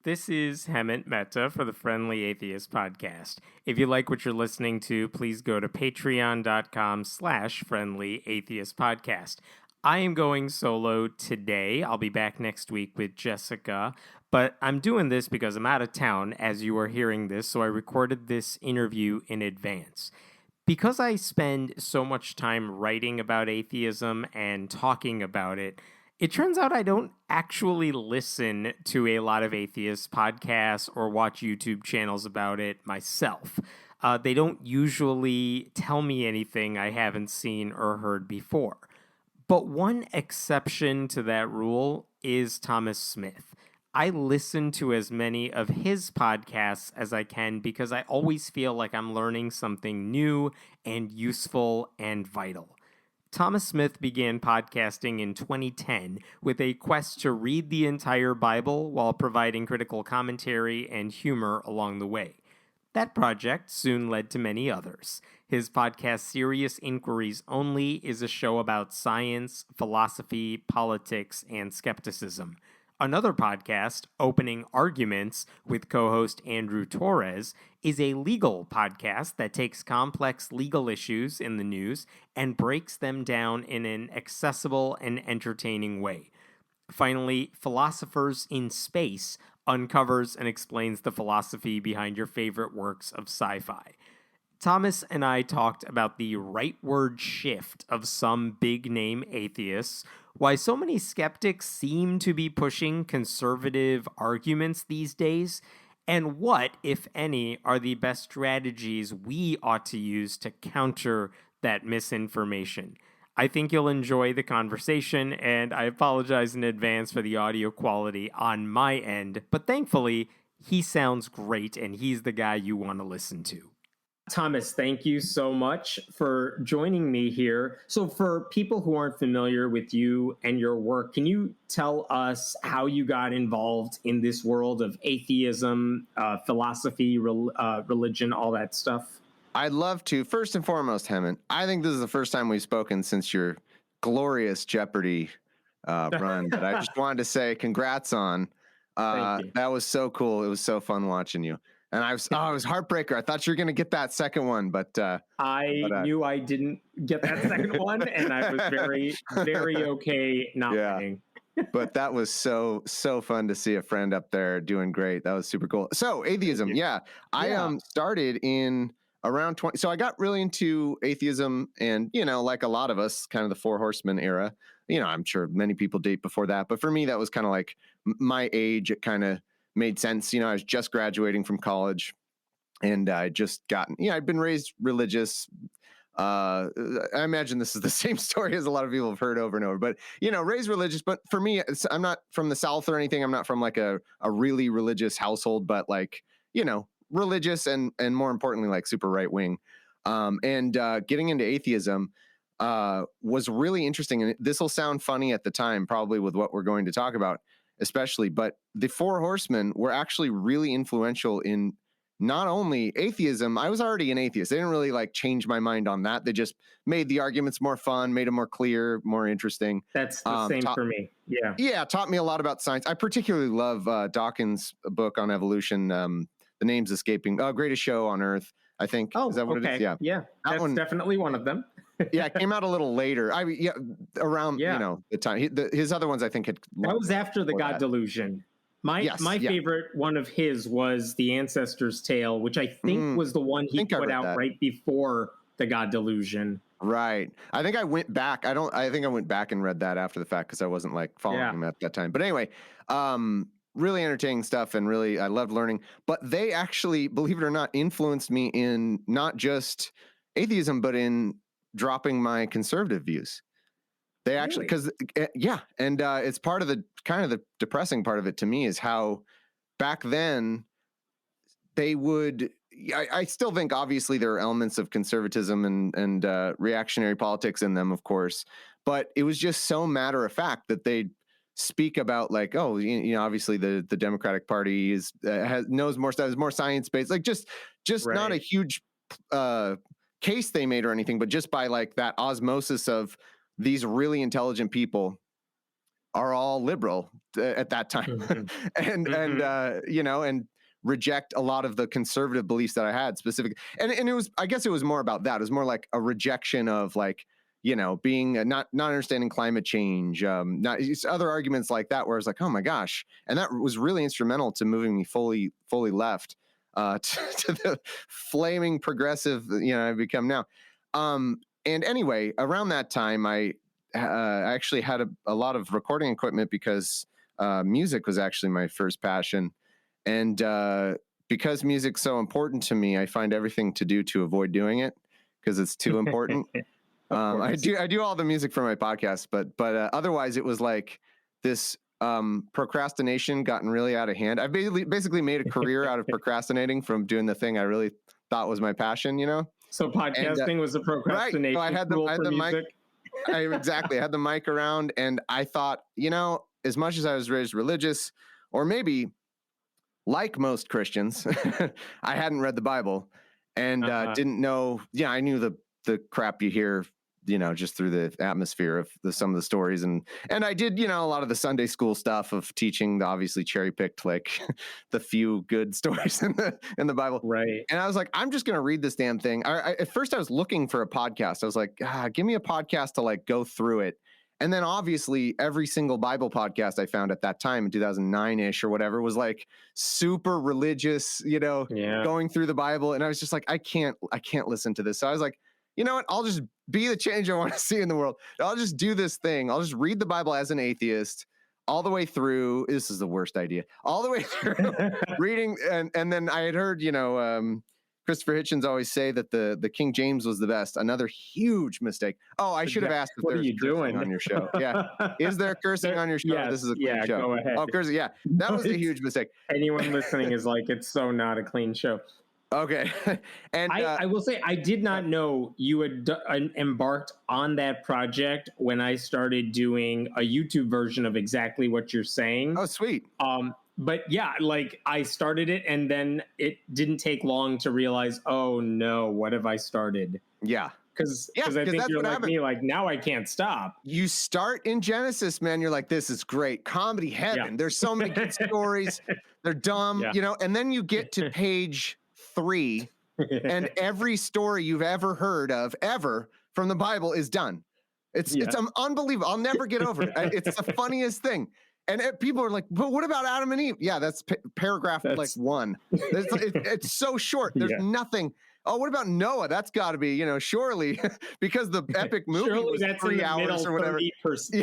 This is Hemant Mehta for the Friendly Atheist Podcast. If you like what you're listening to, please go to patreon.com/Friendly Atheist Podcast. I am going solo today. I'll be back next week with Jessica, but I'm doing this because I'm out of town as you are hearing this, so I recorded this interview in advance. Because I spend so much time writing about atheism and talking about it, it turns out I don't actually listen to a lot of atheist podcasts or watch YouTube channels about it myself. They don't usually tell me anything I haven't seen or heard before. But one exception to that rule is Thomas Smith. I listen to as many of his podcasts as I can because I always feel like I'm learning something new and useful and vital. Thomas Smith began podcasting in 2010 with a quest to read the entire Bible while providing critical commentary and humor along the way. That project soon led to many others. His podcast, Serious Inquiries Only, is a show about science, philosophy, politics, and skepticism. Another podcast, Opening Arguments, with co-host Andrew Torres, is a legal podcast that takes complex legal issues in the news and breaks them down in an accessible and entertaining way. Finally, Philosophers in Space uncovers and explains the philosophy behind your favorite works of sci-fi. Thomas and I talked about the rightward shift of some big-name atheists, why so many skeptics seem to be pushing conservative arguments these days, and what, if any, are the best strategies we ought to use to counter that misinformation. I think you'll enjoy the conversation, and I apologize in advance for the audio quality on my end, but thankfully, he sounds great, and he's the guy you want to listen to. Thomas, thank you so much for joining me here. So for people who aren't familiar with you and your work, can you tell us how you got involved in this world of atheism, philosophy, religion, all that stuff? I'd love to. First and foremost, Hemant, I think this is the first time we've spoken since your glorious Jeopardy run. But I just wanted to say congrats on. Thank you. That was so cool. It was so fun watching you. And it was heartbreaker. I thought you were going to get that second one, but I knew I didn't get that second one, and I was very, very okay not winning. But that was so fun to see a friend up there doing great. That was super cool. So atheism, I started in around 20. So I got really into atheism, and like a lot of us, kind of the Four Horsemen era. I'm sure many people date before that, but for me, that was kind of like my age. It kind of made sense. I was just graduating from college, and I just gotten, I'd been raised religious. I imagine this is the same story as a lot of people have heard over and over, but, raised religious. But for me, I'm not from the South or anything. I'm not from like a really religious household, but like, religious and more importantly, like super right wing. And getting into atheism was really interesting. And this will sound funny at the time, probably with what we're going to talk about, especially, but the Four Horsemen were actually really influential in not only atheism. I was already an atheist. They didn't really like change my mind on that. They just made the arguments more fun, made them more clear, more interesting. That's the same for me. Yeah. Taught me a lot about science. I particularly love Dawkins' book on evolution. The name's escaping. Greatest Show on Earth, I think. Oh, is that what okay. It is? Yeah. That's definitely one of them. Yeah, it came out a little later. Around the time. His other ones, I think, had. That was after the God Delusion. My favorite one of his was The Ancestor's Tale, which I think was the one he put out right before the God Delusion. Right. I think I went back. I think I went back and read that after the fact because I wasn't like following him at that time. But anyway, really entertaining stuff, and really I loved learning. But they actually, believe it or not, influenced me in not just atheism, but in dropping my conservative views. They actually, because and it's part of the kind of the depressing part of it to me is how back then they would. I still think obviously there are elements of conservatism and reactionary politics in them, of course, but it was just so matter of fact that they speak about like, oh, obviously the Democratic Party knows more stuff, is more science based, like just right. Not a huge case they made or anything, but just by like that osmosis of these really intelligent people are all liberal at that time, and reject a lot of the conservative beliefs that I had specific. And it was, I guess it was more about that. It was more like a rejection of like, being not understanding climate change, not other arguments like that, where I was like, oh my gosh. And that was really instrumental to moving me fully left to the flaming progressive, I've become now. And anyway, around that time, I actually had a lot of recording equipment because music was actually my first passion. And because music's so important to me, I find everything to do to avoid doing it because it's too important. I do all the music for my podcast, but otherwise it was like this procrastination gotten really out of hand. I basically made a career out of procrastinating from doing the thing I really thought was my passion, So podcasting was a procrastination. Right. So I had the mic. Exactly. I had the mic around, and I thought, as much as I was raised religious, or maybe like most Christians, I hadn't read the Bible and didn't know. Yeah, I knew the crap you hear, just through the atmosphere of some of the stories. And I did, a lot of the Sunday school stuff of teaching the obviously cherry picked, like the few good stories in the Bible. Right. And I was like, I'm just going to read this damn thing. At first I was looking for a podcast. I was like, give me a podcast to like go through it. And then obviously every single Bible podcast I found at that time in 2009-ish or whatever was like super religious, going through the Bible. And I was just like, I can't listen to this. So I was like, you know what? I'll just be the change I want to see in the world. I'll just do this thing. I'll just read the Bible as an atheist all the way through. This is the worst idea. All the way through reading. And then I had heard, Christopher Hitchens always say that the King James was the best. Another huge mistake. Oh, I should have asked if there's cursing on your show. Yeah. Is there cursing on your show? Yes, this is a clean show. Go ahead. Oh, cursing. Yeah. That was a huge mistake. Anyone listening is like, it's so not a clean show. Okay. And I will say, I did not know you had embarked on that project when I started doing a YouTube version of exactly what you're saying. Oh, sweet. But yeah, like I started it and then it didn't take long to realize, oh no, what have I started? Yeah. Because I think you're like me, like now I can't stop. You start in Genesis, man. You're like, this is great. Comedy heaven. Yeah. There's so many good stories. They're dumb, and then you get to page 3 and every story you've ever heard of ever from the Bible is done. It's unbelievable. I'll never get over it. It's the funniest thing. And people are like, but what about Adam and Eve? Yeah, that's paragraph like 1. It's so short. There's nothing. Oh, what about Noah? That's got to be, surely because the epic movie was that's 3 hours or whatever.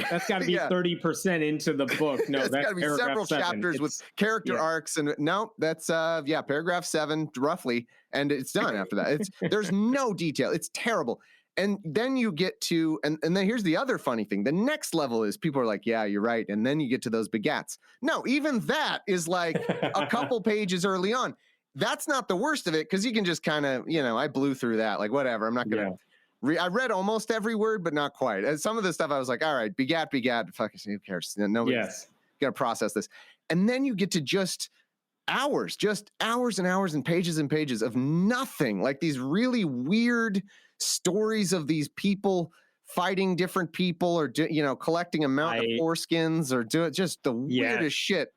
That's got to be 30% into the book. No, that's got to be several 7. chapters with character arcs. And no, that's paragraph 7 roughly. And it's done after that. There's no detail. It's terrible. And then you get to, and then here's the other funny thing. The next level is people are like, yeah, you're right. And then you get to those begats. No, even that is like a couple pages early on. That's not the worst of it because you can just kind of, I blew through that. Like, whatever. I'm not going to, I read almost every word, but not quite. And some of the stuff I was like, all right, begat, fuck, who cares? Nobody's going to process this. And then you get to just hours and hours and pages of nothing. Like these really weird stories of these people fighting different people or, collecting a mount of foreskins or do it just the weirdest shit.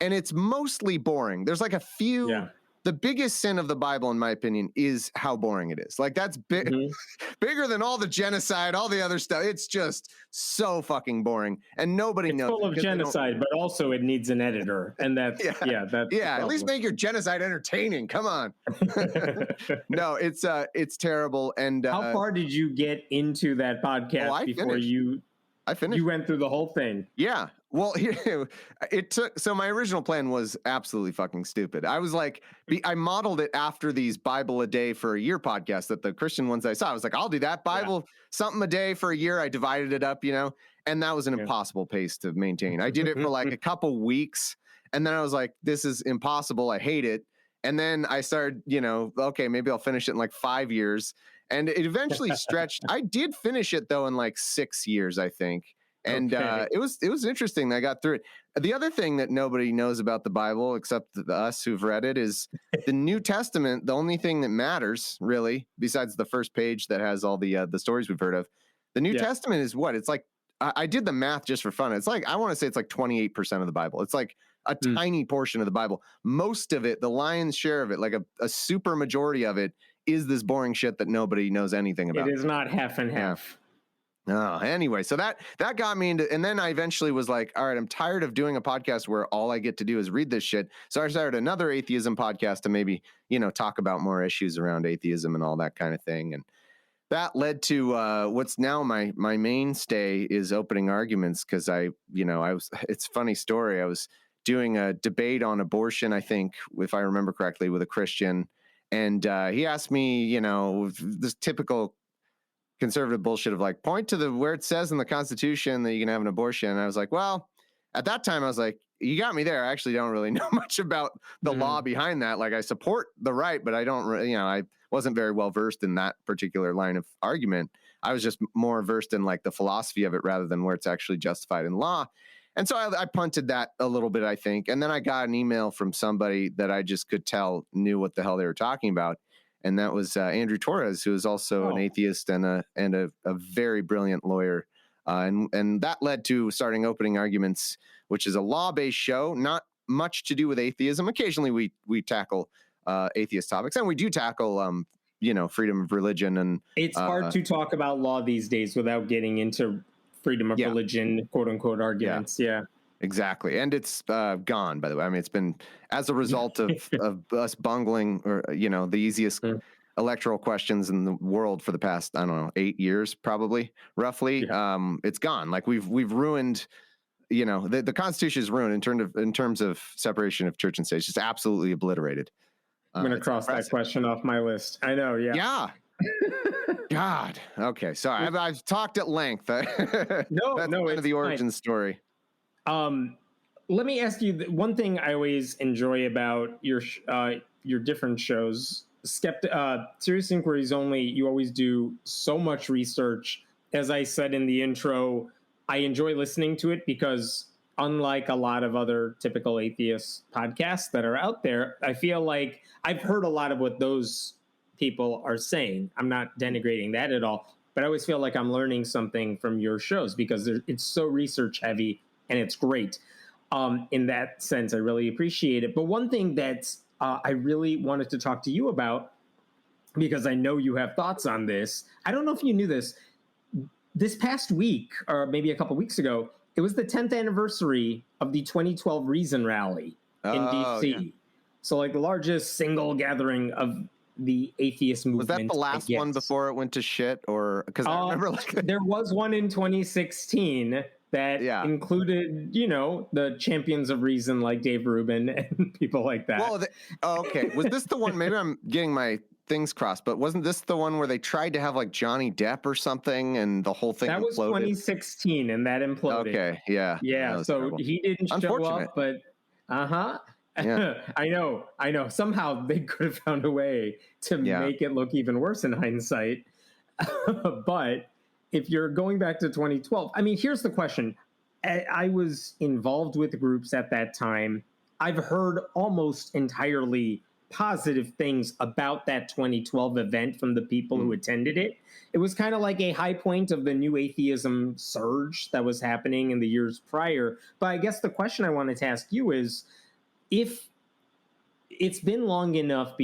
And it's mostly boring. There's like a few, the biggest sin of the Bible, in my opinion, is how boring it is. Like that's bigger than all the genocide, all the other stuff. It's just so fucking boring. And nobody knows. It's full of genocide, but also it needs an editor. And that's, at least make your genocide entertaining. Come on. No, it's terrible. And how far did you get into that podcast before I finished. You went through the whole thing? Yeah. Well, so my original plan was absolutely fucking stupid. I was like, I modeled it after these Bible a day for a year podcasts that the Christian ones I saw. I was like, I'll do that Bible something a day for a year. I divided it up, and that was an impossible pace to maintain. I did it for like a couple weeks and then I was like, this is impossible. I hate it. And then I started, okay, maybe I'll finish it in like 5 years. And it eventually stretched. I did finish it though in like 6 years, I think. And it was interesting that I got through it. The other thing that nobody knows about the Bible, except us who've read it, is the New Testament. The only thing that matters, really, besides the first page that has all the stories we've heard of, the New Testament is what? It's like I did the math just for fun. It's like, I want to say it's like 28% of the Bible. It's like a tiny portion of the Bible. Most of it, the lion's share of it, like a super majority of it, is this boring shit that nobody knows anything about. It is not half and half. Anyway, so that got me into, and then I eventually was like, all right, I'm tired of doing a podcast where all I get to do is read this shit. So I started another atheism podcast to maybe, talk about more issues around atheism and all that kind of thing. And that led to what's now my mainstay is opening arguments. Cause it's a funny story. I was doing a debate on abortion, I think, if I remember correctly, with a Christian. And he asked me, this typical conservative bullshit of like, point to where it says in the Constitution that you can have an abortion. And I was like, well, at that time I was like, you got me there. I actually don't really know much about the law behind that. Like, I support the right, but I don't really, I wasn't very well versed in that particular line of argument. I was just more versed in like the philosophy of it rather than where it's actually justified in law. And so I punted that a little bit, I think. And then I got an email from somebody that I just could tell knew what the hell they were talking about. And that was Andrew Torres, who is also an atheist and a very brilliant lawyer. And that led to starting Opening Arguments, which is a law-based show, not much to do with atheism. Occasionally we tackle atheist topics, and we do tackle freedom of religion. And it's hard to talk about law these days without getting into freedom of religion, quote unquote, arguments. Yeah. Exactly. And it's gone, by the way. I mean, it's been as a result of us bungling or, the easiest electoral questions in the world for the past, 8 years, probably, roughly. Yeah. It's gone. Like we've ruined, the Constitution is ruined in terms of separation of church and state. It's just absolutely obliterated. I'm going to cross that question off my list. I know. Yeah. Yeah. God. Okay. Sorry. I've talked at length. That's kind of the origin story. Let me ask you one thing I always enjoy about your different shows. Serious Inquiries Only, you always do so much research. As I said in the intro, I enjoy listening to it because unlike a lot of other typical atheist podcasts that are out there, I feel like I've heard a lot of what those people are saying. I'm not denigrating that at all, but I always feel like I'm learning something from your shows because it's so research heavy. And it's great. In that sense, I really appreciate it. But one thing that I really wanted to talk to you about, because I know you have thoughts on this. I don't know if you knew this. This past week, or maybe a couple weeks ago, it was the 10th anniversary of the 2012 Reason Rally in D.C. Yeah. So like the largest single gathering of the atheist movement. Was that the last one before it went to shit? Or because I remember there was one in 2016 that included, the champions of reason like Dave Rubin and people like that. Well, okay. Was this the one? Maybe I'm getting my things crossed, but wasn't this the one where they tried to have like Johnny Depp or something and the whole thing that was imploded? 2016 and that imploded. Okay. Yeah. Yeah. So terrible. He didn't show up, but Yeah. I know. Somehow they could have found a way to make it look even worse in hindsight. But if you're going back to 2012, I mean, here's the question. I was involved with groups at that time. I've heard almost entirely positive things about that 2012 event from the people who attended it. It was kind of like a high point of the new atheism surge that was happening in the years prior. But I guess the question I wanted to ask you is, if it's been long enough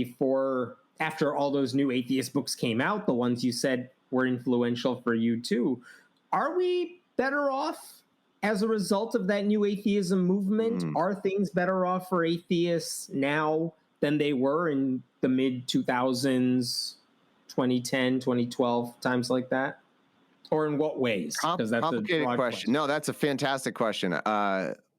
after all those new atheist books came out, the ones you said were influential for you too, are we better off as a result of that new atheism movement? Are things better off for atheists now than they were in the mid 2000s, 2010, 2012, times like that? Or in what ways? Because that's complicated a question. No, that's a fantastic question.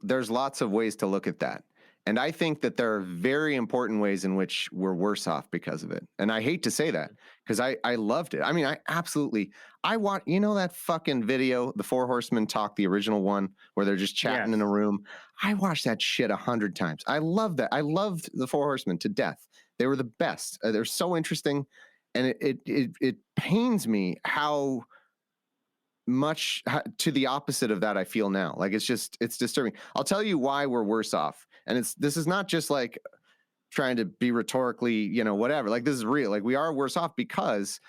There's lots of ways to look at that. And I think that there are very important ways in which we're worse off because of it. And I hate to say that because I loved it. I mean, I want, that fucking video, the Four Horsemen Talk, the original one where they're just chatting in a room. I watched that shit 100 times. I love that. I loved the Four Horsemen to death. They were the best. They're so interesting. And it pains me how much to the opposite of that I feel now. Like it's disturbing. I'll tell you why we're worse off. And this is not just like trying to be rhetorically, whatever. Like this is real. Like we are worse off because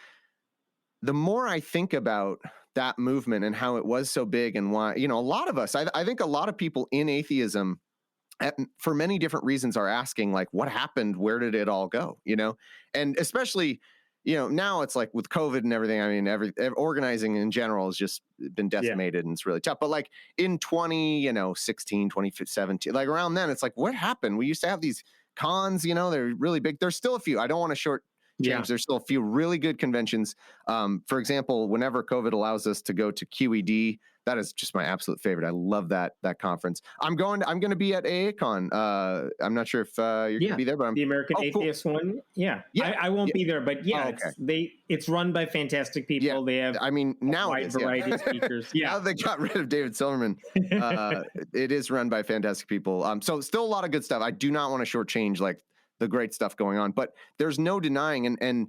the more I think about that movement and how it was so big, and why, a lot of us, I think a lot of people in atheism, for many different reasons, are asking, like, what happened? Where did it all go? And especially, now it's like with COVID and everything. I mean, organizing in general has just been decimated, and it's really tough. But like in 2016, 2017, like around then, it's like, what happened? We used to have these cons, they're really big. There's still a few. I don't want to short change. There's still a few really good conventions. For example, whenever COVID allows us to go to QED, that is just my absolute favorite. I love that conference. I'm going to be at AACon. I'm not sure if you're going to be there, but the American Atheist one. Yeah. I won't be there, but it's run by fantastic people. Yeah. They have, I mean, now wide variety of speakers. Yeah. Now they got rid of David Silverman. It is run by fantastic people. So still a lot of good stuff. I do not want to shortchange like the great stuff going on, but there's no denying, and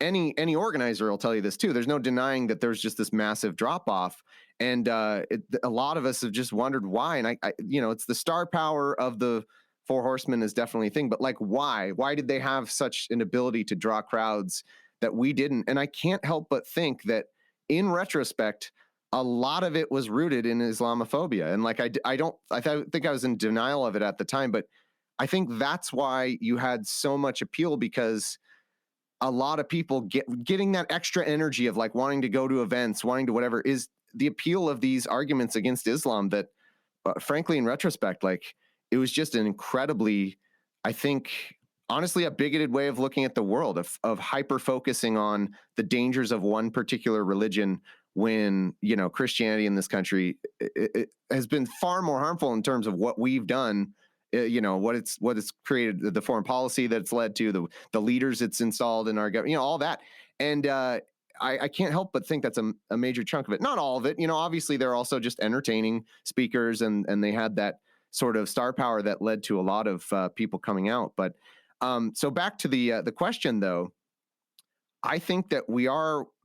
any organizer will tell you this too, there's no denying that there's just this massive drop off, and a lot of us have just wondered why. And I it's the star power of the Four Horsemen is definitely a thing, but like, why did they have such an ability to draw crowds that we didn't? And I can't help but think that in retrospect, a lot of it was rooted in Islamophobia. And like, I think I was in denial of it at the time, but I think that's why you had so much appeal, because a lot of people getting that extra energy of like wanting to go to events, wanting to whatever, is the appeal of these arguments against Islam that, frankly, in retrospect, like, it was just an incredibly, I think, honestly, a bigoted way of looking at the world, of hyper focusing on the dangers of one particular religion, when, Christianity in this country it has been far more harmful in terms of what we've done, what it's created, the foreign policy that it's led to, the leaders it's installed in our government, all that. And I can't help but think that's a major chunk of it. Not all of it. Obviously they're also just entertaining speakers, and they had that sort of star power that led to a lot of people coming out. But so back to the question, though, I think that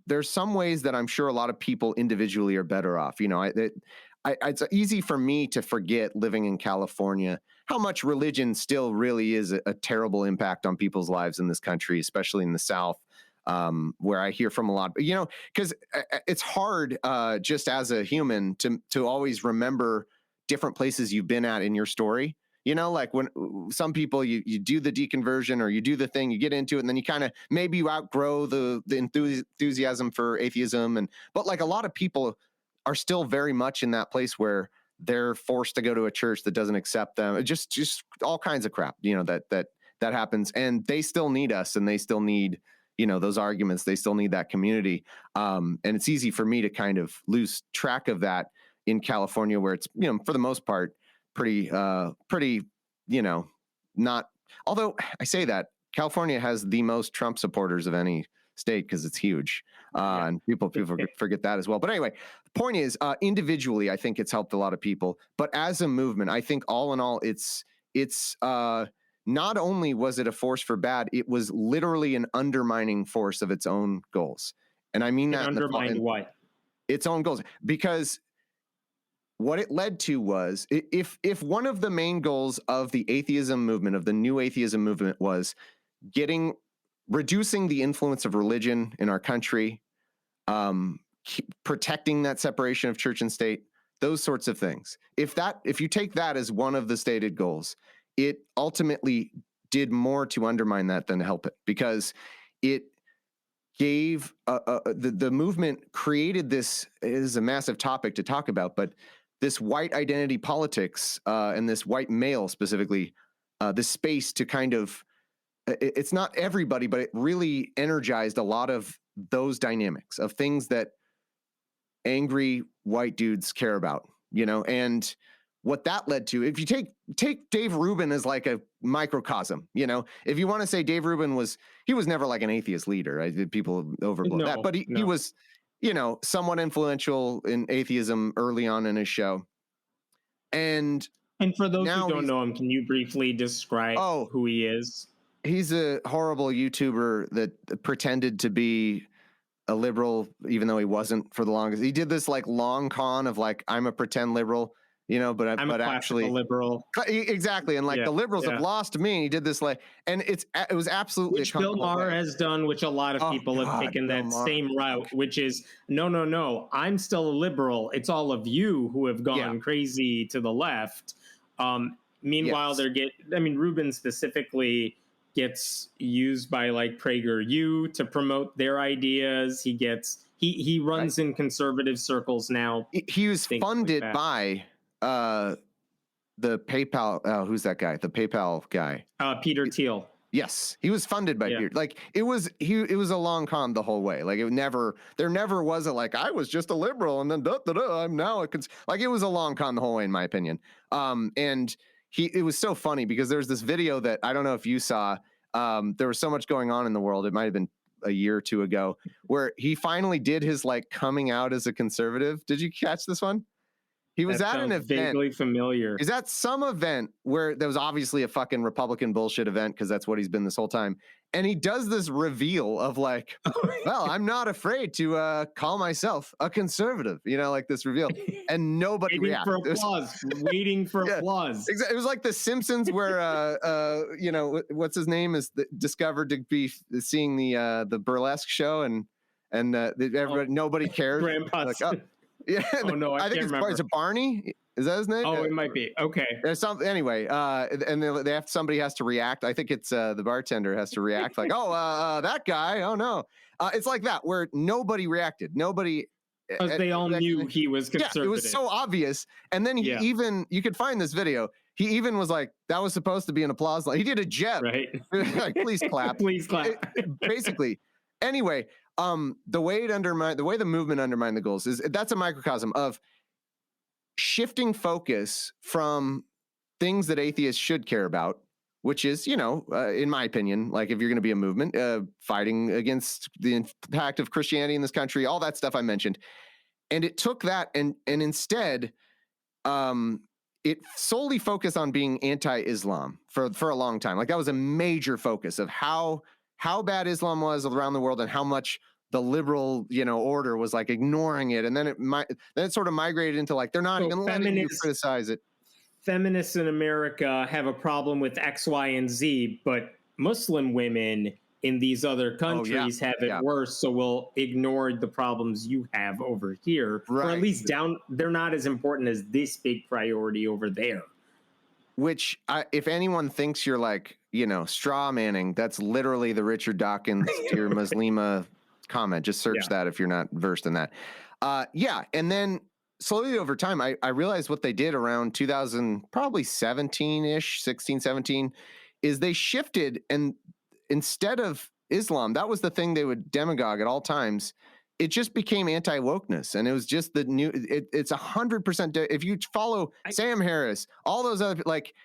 there's some ways that I'm sure a lot of people individually are better off. It's easy for me to forget, living in California, how much religion still really is a terrible impact on people's lives in this country, especially in the South, where I hear from a lot. Because it's hard just as a human to always remember different places you've been at in your story. Like when some people, you do the deconversion, or you do the thing, you get into it, and then you kind of, maybe you outgrow the enthusiasm for atheism. But like, a lot of people are still very much in that place where they're forced to go to a church that doesn't accept them. Just all kinds of crap, that happens, and they still need us, and they still need, those arguments. They still need that community. And it's easy for me to kind of lose track of that in California, where it's, for the most part, pretty, not, although I say that California has the most Trump supporters of any state, because it's huge. And people forget that as well. But anyway, the point is, individually, I think it's helped a lot of people, but as a movement, I think all in all, it's not only was it a force for bad, it was literally an undermining force of its own goals. And I mean that undermined what? Its own goals, because what it led to was, if one of the main goals of the atheism movement, of the new atheism movement, was reducing the influence of religion in our country, protecting that separation of church and state, those sorts of things. If you take that as one of the stated goals, it ultimately did more to undermine that than help it, because it gave the movement created this. It is a massive topic to talk about, but this white identity politics, and this white male specifically, this space to kind of, it's not everybody, but it really energized a lot of those dynamics of things that angry white dudes care about, and what that led to. If you take Dave Rubin as like a microcosm, if you want to say Dave Rubin he was never like an atheist leader. People overblow that, but he was, somewhat influential in atheism early on in his show. And for those who don't know him, can you briefly describe who he is? He's a horrible YouTuber that pretended to be a liberal, even though he wasn't for the longest. He did this like long con of like, I'm a pretend liberal. but I'm a classical actually liberal. Exactly. And like the liberals have lost me. And he did this and it was absolutely which Bill Maher has done, which a lot of people have taken Bill that Maher. same route, which is no, I'm still a liberal. It's all of you who have gone crazy to the left. Meanwhile, Rubin specifically gets used by like PragerU to promote their ideas. He runs in conservative circles now. He was funded by the PayPal. Who's that guy? The PayPal guy. Peter Thiel. Yes, he was funded by Peter. Like it was a long con the whole way. Like there never was a like I was just a liberal and then I'm now like it was a long con the whole way in my opinion. And it was so funny because there's this video that I don't know if you saw. There was so much going on in the world. It might have been a year or two ago where he finally did his like coming out as a conservative. Did you catch this one? He was at an event. Vaguely familiar. He's at some event where there was obviously a fucking Republican bullshit event because that's what he's been this whole time. And he does this reveal of like, well, I'm not afraid to call myself a conservative, like this reveal. And nobody reacted. Waiting for applause. Exactly. It was like The Simpsons where, what's his name is discovered to be seeing the burlesque show and nobody cared. Grandpa's. Like, yeah. Oh no, I think can't remember. It's a Barney. Is that his name? Oh, it might be. Okay. There's something anyway. And they have somebody has to react. I think it's the bartender has to react like, that guy. Oh no. It's like that where nobody reacted. Nobody. Because they all knew he was conservative. Yeah, it was so obvious. And then you could find this video. He even was like, that was supposed to be an applause line. He did a jet. Right. Like, please clap. Please clap. Basically. Anyway, the way the movement undermined the goals is that's a microcosm of shifting focus from things that atheists should care about, which is, in my opinion, like if you're going to be a movement, fighting against the impact of Christianity in this country, all that stuff I mentioned. And it took that and instead, it solely focused on being anti-Islam for a long time. Like that was a major focus of how bad Islam was around the world and how much the liberal, order was like ignoring it. And then it sort of migrated into like, they're not even letting you criticize it. Feminists in America have a problem with X, Y, and Z, but Muslim women in these other countries have it worse. So we'll ignore the problems you have over here, or at least they're not as important as this big priority over there. Which, if anyone thinks you're like, straw manning, that's literally the Richard Dawkins Dear Muslima comment. Just search that if you're not versed in that. And then slowly over time, I realized what they did around 2000, probably 17-ish, 16, 17, is they shifted and instead of Islam, that was the thing they would demagogue at all times. It just became anti-wokeness, and it was just the new. It's 100%. If you follow Sam Harris, all those other like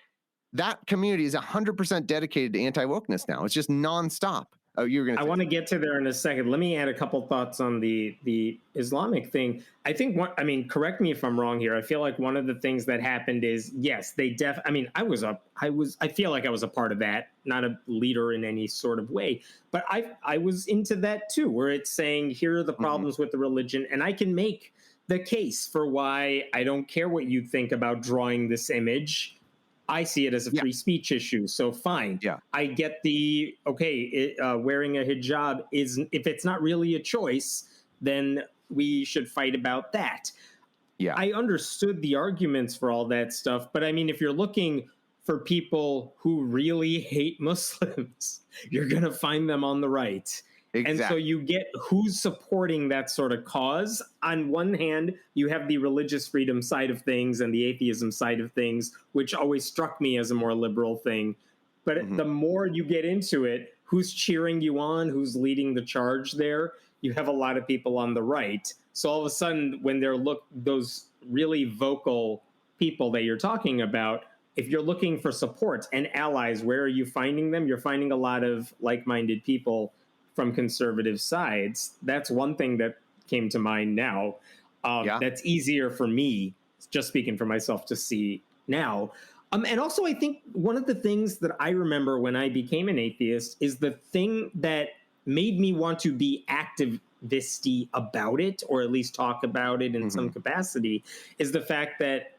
that community is 100% dedicated to anti-wokeness now. It's just nonstop. Oh, you were going to. I want to get to there in a second. Let me add a couple thoughts on the Islamic thing. I think correct me if I'm wrong here. I feel like one of the things that happened is yes, I feel like I was a part of that, not a leader in any sort of way, but I was into that too, where it's saying here are the problems with the religion, and I can make the case for why I don't care what you think about drawing this image. I see it as a free speech issue. So fine. Yeah. I get wearing a hijab if it's not really a choice, then we should fight about that. Yeah. I understood the arguments for all that stuff. But if you're looking for people who really hate Muslims, you're going to find them on the right. Exactly. And so you get who's supporting that sort of cause. On one hand, you have the religious freedom side of things and the atheism side of things, which always struck me as a more liberal thing. But the more you get into it, who's cheering you on, who's leading the charge there, you have a lot of people on the right. So all of a sudden, when those really vocal people that you're talking about, if you're looking for support and allies, where are you finding them? You're finding a lot of like-minded people from conservative sides. That's one thing that came to mind now. That's easier for me, just speaking for myself, to see now. And also, I think one of the things that I remember when I became an atheist is the thing that made me want to be activisty about it, or at least talk about it in some capacity, is the fact that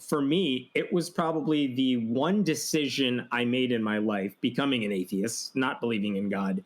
for me, it was probably the one decision I made in my life, becoming an atheist, not believing in God,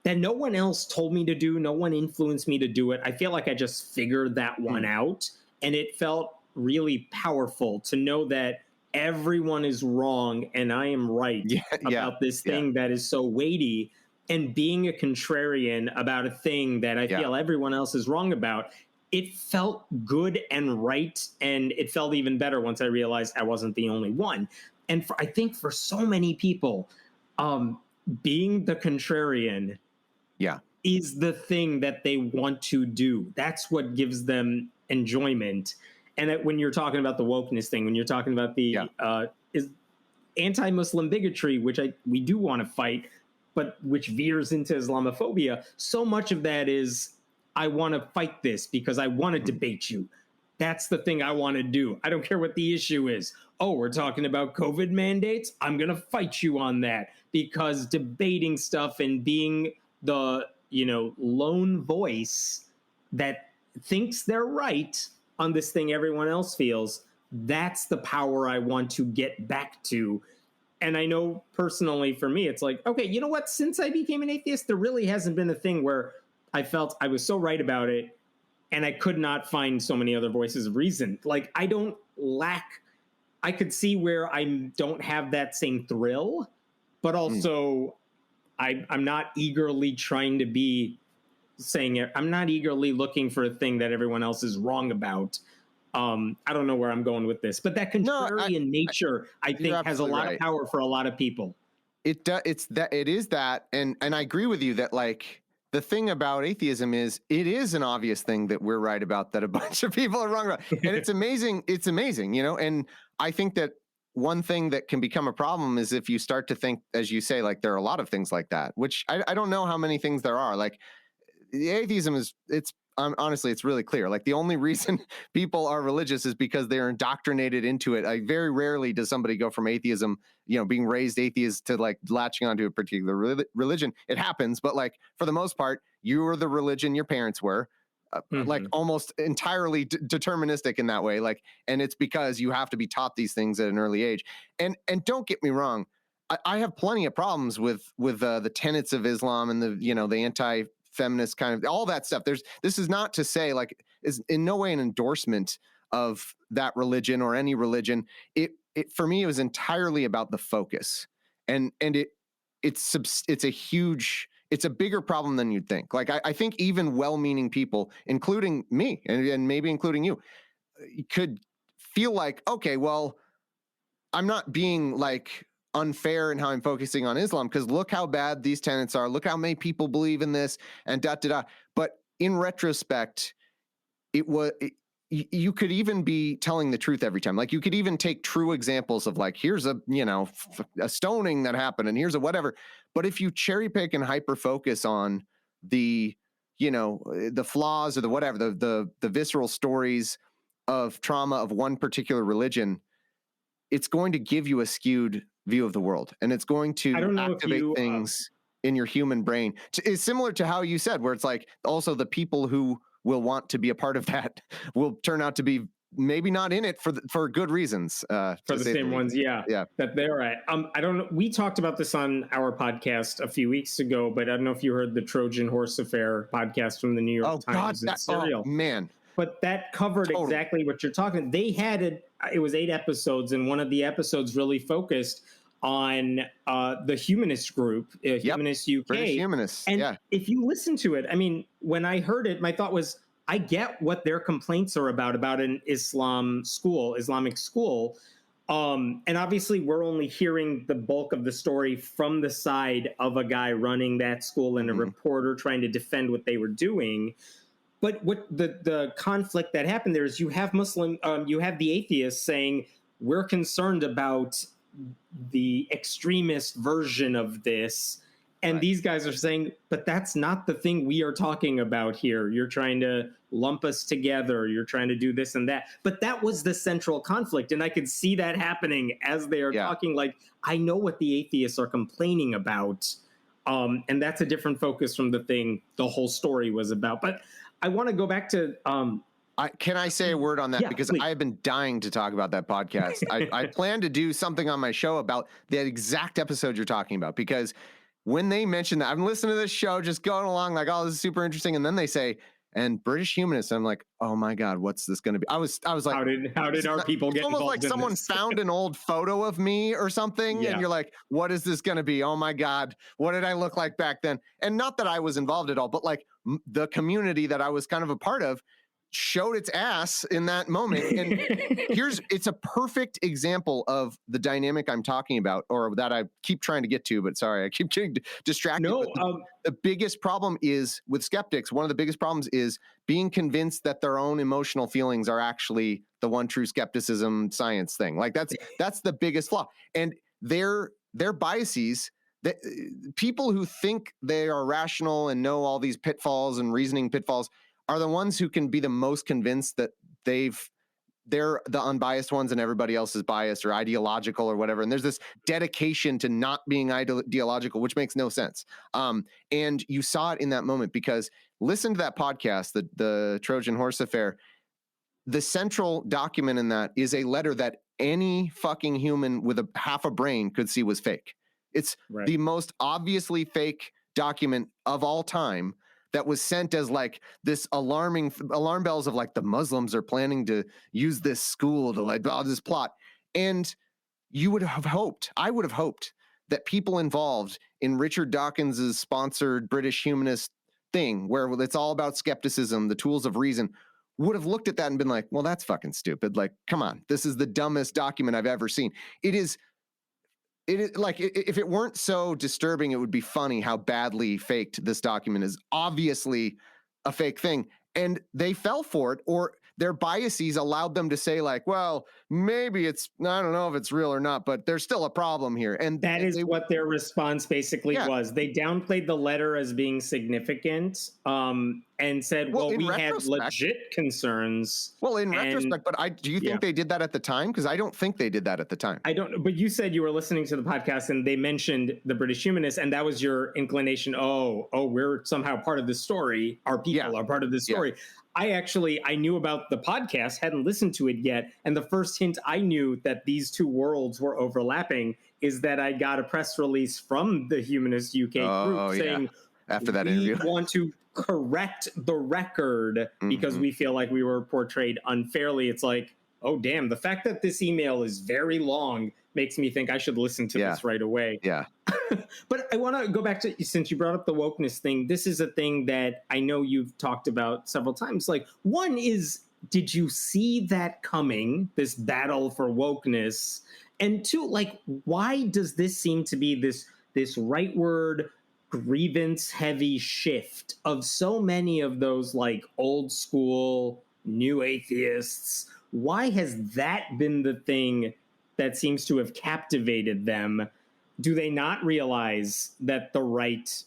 that no one else told me to do. No one influenced me to do it. I feel like I just figured that one out. And it felt really powerful to know that everyone is wrong and I am right about this thing that is so weighty. And being a contrarian about a thing that I feel everyone else is wrong about, it felt good and right. And it felt even better once I realized I wasn't the only one. And I think for so many people, being the contrarian is the thing that they want to do. That's what gives them enjoyment. And when you're talking about the wokeness thing, when you're talking about the is anti-Muslim bigotry, which we do want to fight, but which veers into Islamophobia, so much of that is, I want to fight this because I want to debate you. That's the thing I want to do. I don't care what the issue is. Oh, we're talking about COVID mandates? I'm going to fight you on that, because debating stuff and being the, lone voice that thinks they're right on this thing everyone else feels, that's the power I want to get back to. And I know personally for me, it's like, okay, you know what? Since I became an atheist, there really hasn't been a thing where I felt I was so right about it and I could not find so many other voices of reason. Like, I could see where I don't have that same thrill, but also I'm not eagerly trying to be saying it. I'm not eagerly looking for a thing that everyone else is wrong about. I don't know where I'm going with this, but that contrarian nature, I think, has a lot of power for a lot of people. It is that, and I agree with you that, like, the thing about atheism is it is an obvious thing that we're right about that a bunch of people are wrong about, and it's amazing. It's amazing, and I think that one thing that can become a problem is if you start to think, as you say, like, there are a lot of things like that, which I don't know how many things there are. Like, the atheism is, honestly, it's really clear. Like, the only reason people are religious is because they're indoctrinated into it. Like, very rarely does somebody go from atheism, being raised atheist, to like latching onto a particular religion. It happens, but like, for the most part, you were the religion your parents were. Like, almost entirely deterministic in that way. Like, and it's because you have to be taught these things at an early age. And don't get me wrong, I have plenty of problems with the tenets of Islam and the anti-feminist kind of all that stuff. This is not to say, like, is in no way an endorsement of that religion or any religion. It for me, it was entirely about the focus, and it's a bigger problem than you'd think. Like, I think even well-meaning people, including me and maybe including you, could feel like, okay, well, I'm not being like unfair in how I'm focusing on Islam, because look how bad these tenets are. Look how many people believe in this, and But in retrospect, you could even be telling the truth every time. Like, you could even take true examples of, like, here's a stoning that happened, and here's a whatever. But if you cherry pick and hyper focus on the flaws or the whatever, the visceral stories of trauma of one particular religion, it's going to give you a skewed view of the world, and it's going to activate things in your human brain. It's similar to how you said, where it's like, also the people who will want to be a part of that will turn out to be maybe not in it for good reasons. For the same ones, that they're at. I don't know. We talked about this on our podcast a few weeks ago, but I don't know if you heard the Trojan Horse Affair podcast from the New York Times. Oh man. But that covered exactly what you're talking. They had it was 8 episodes, and one of the episodes really focused on the Humanist group, Humanist UK. British Humanists, and if you listen to it, I mean, when I heard it, my thought was, I get what their complaints are about an Islamic school. And obviously, we're only hearing the bulk of the story from the side of a guy running that school and a reporter trying to defend what they were doing. But what the conflict that happened there is, you have the atheists saying, we're concerned about the extremist version of this. And these guys are saying, but that's not the thing we are talking about here. You're trying to lump us together. You're trying to do this and that. But that was the central conflict. And I could see that happening as they are talking. Like, I know what the atheists are complaining about. And that's a different focus from the thing the whole story was about. But I want to go back to Can I say a word on that? Yeah, because please. I have been dying to talk about that podcast. I plan to do something on my show about that exact episode you're talking about, because when they mention that, I'm listening to this show, just going along like, oh, this is super interesting. And then they say, and British humanists. I'm like, oh my God, what's this going to be? I was like, how did our people get almost involved like someone found an old photo of me or something. Yeah. And you're like, what is this going to be? Oh my God, what did I look like back then? And not that I was involved at all, but like the community that I was kind of a part of showed its ass in that moment. And it's a perfect example of the dynamic I'm talking about, or that I keep trying to get to, but sorry, I keep getting distracted. No, the biggest problem is with skeptics. One of the biggest problems is being convinced that their own emotional feelings are actually the one true skepticism science thing. Like that's the biggest flaw. And their biases, that people who think they are rational and know all these pitfalls and reasoning pitfalls are the ones who can be the most convinced that they're the unbiased ones and everybody else is biased or ideological or whatever. And there's this dedication to not being ideological, which makes no sense. And you saw it in that moment, because listen to that podcast, the Trojan horse affair. The central document in that is a letter that any fucking human with half a brain could see was fake. It's the most obviously fake document of all time, that was sent as like this alarm bells of like the Muslims are planning to use this school to like this plot. And I would have hoped that people involved in Richard Dawkins's sponsored British humanist thing, where it's all about skepticism, the tools of reason, would have looked at that and been like, well, that's fucking stupid. Like, come on, this is the dumbest document I've ever seen. It is like, if it weren't so disturbing, it would be funny how badly faked this document is. Obviously a fake thing. And they fell for it, or their biases allowed them to say like, well, maybe I don't know if it's real or not, but there's still a problem here. And that is what their response basically was. They downplayed the letter as being significant, and said, well, we had legit concerns. Well, in retrospect, but do you think they did that at the time? Because I don't think they did that at the time. I don't, but you said you were listening to the podcast and they mentioned the British humanists, and that was your inclination. Oh, we're somehow part of this story. Our people are part of this story. Yeah. I knew about the podcast, hadn't listened to it yet. And the first hint I knew that these two worlds were overlapping is that I got a press release from the Humanist UK group saying, after that interview, we want to correct the record because we feel like we were portrayed unfairly. It's like, oh, damn, the fact that this email is very long makes me think I should listen to this right away. Yeah. But I want to go back to, since you brought up the wokeness thing, this is a thing that I know you've talked about several times. Like, one is, did you see that coming, this battle for wokeness? And two, like, why does this seem to be this rightward, grievance-heavy shift of so many of those, like, old school, new atheists? Why has that been the thing that seems to have captivated them? Do they not realize that the right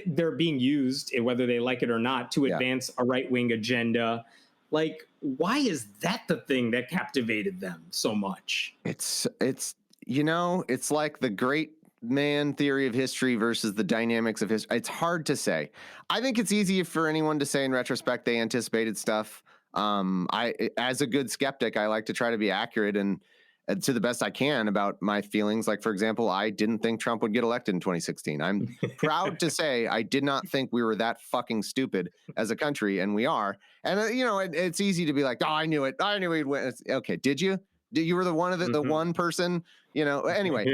they're being used, whether they like it or not, to advance a right-wing agenda? Like, why is that the thing that captivated them so much? It's like the great man theory of history versus the dynamics of history. It's hard to say. I think it's easy for anyone to say in retrospect they anticipated stuff. As a good skeptic, I like to try to be accurate and to the best I can about my feelings. Like, for example, I didn't think Trump would get elected in 2016. I'm proud to say I did not think we were that fucking stupid as a country, and we are. And it's easy to be like, oh, I knew it. I knew he'd win. Okay, did you? You were the one person, anyway.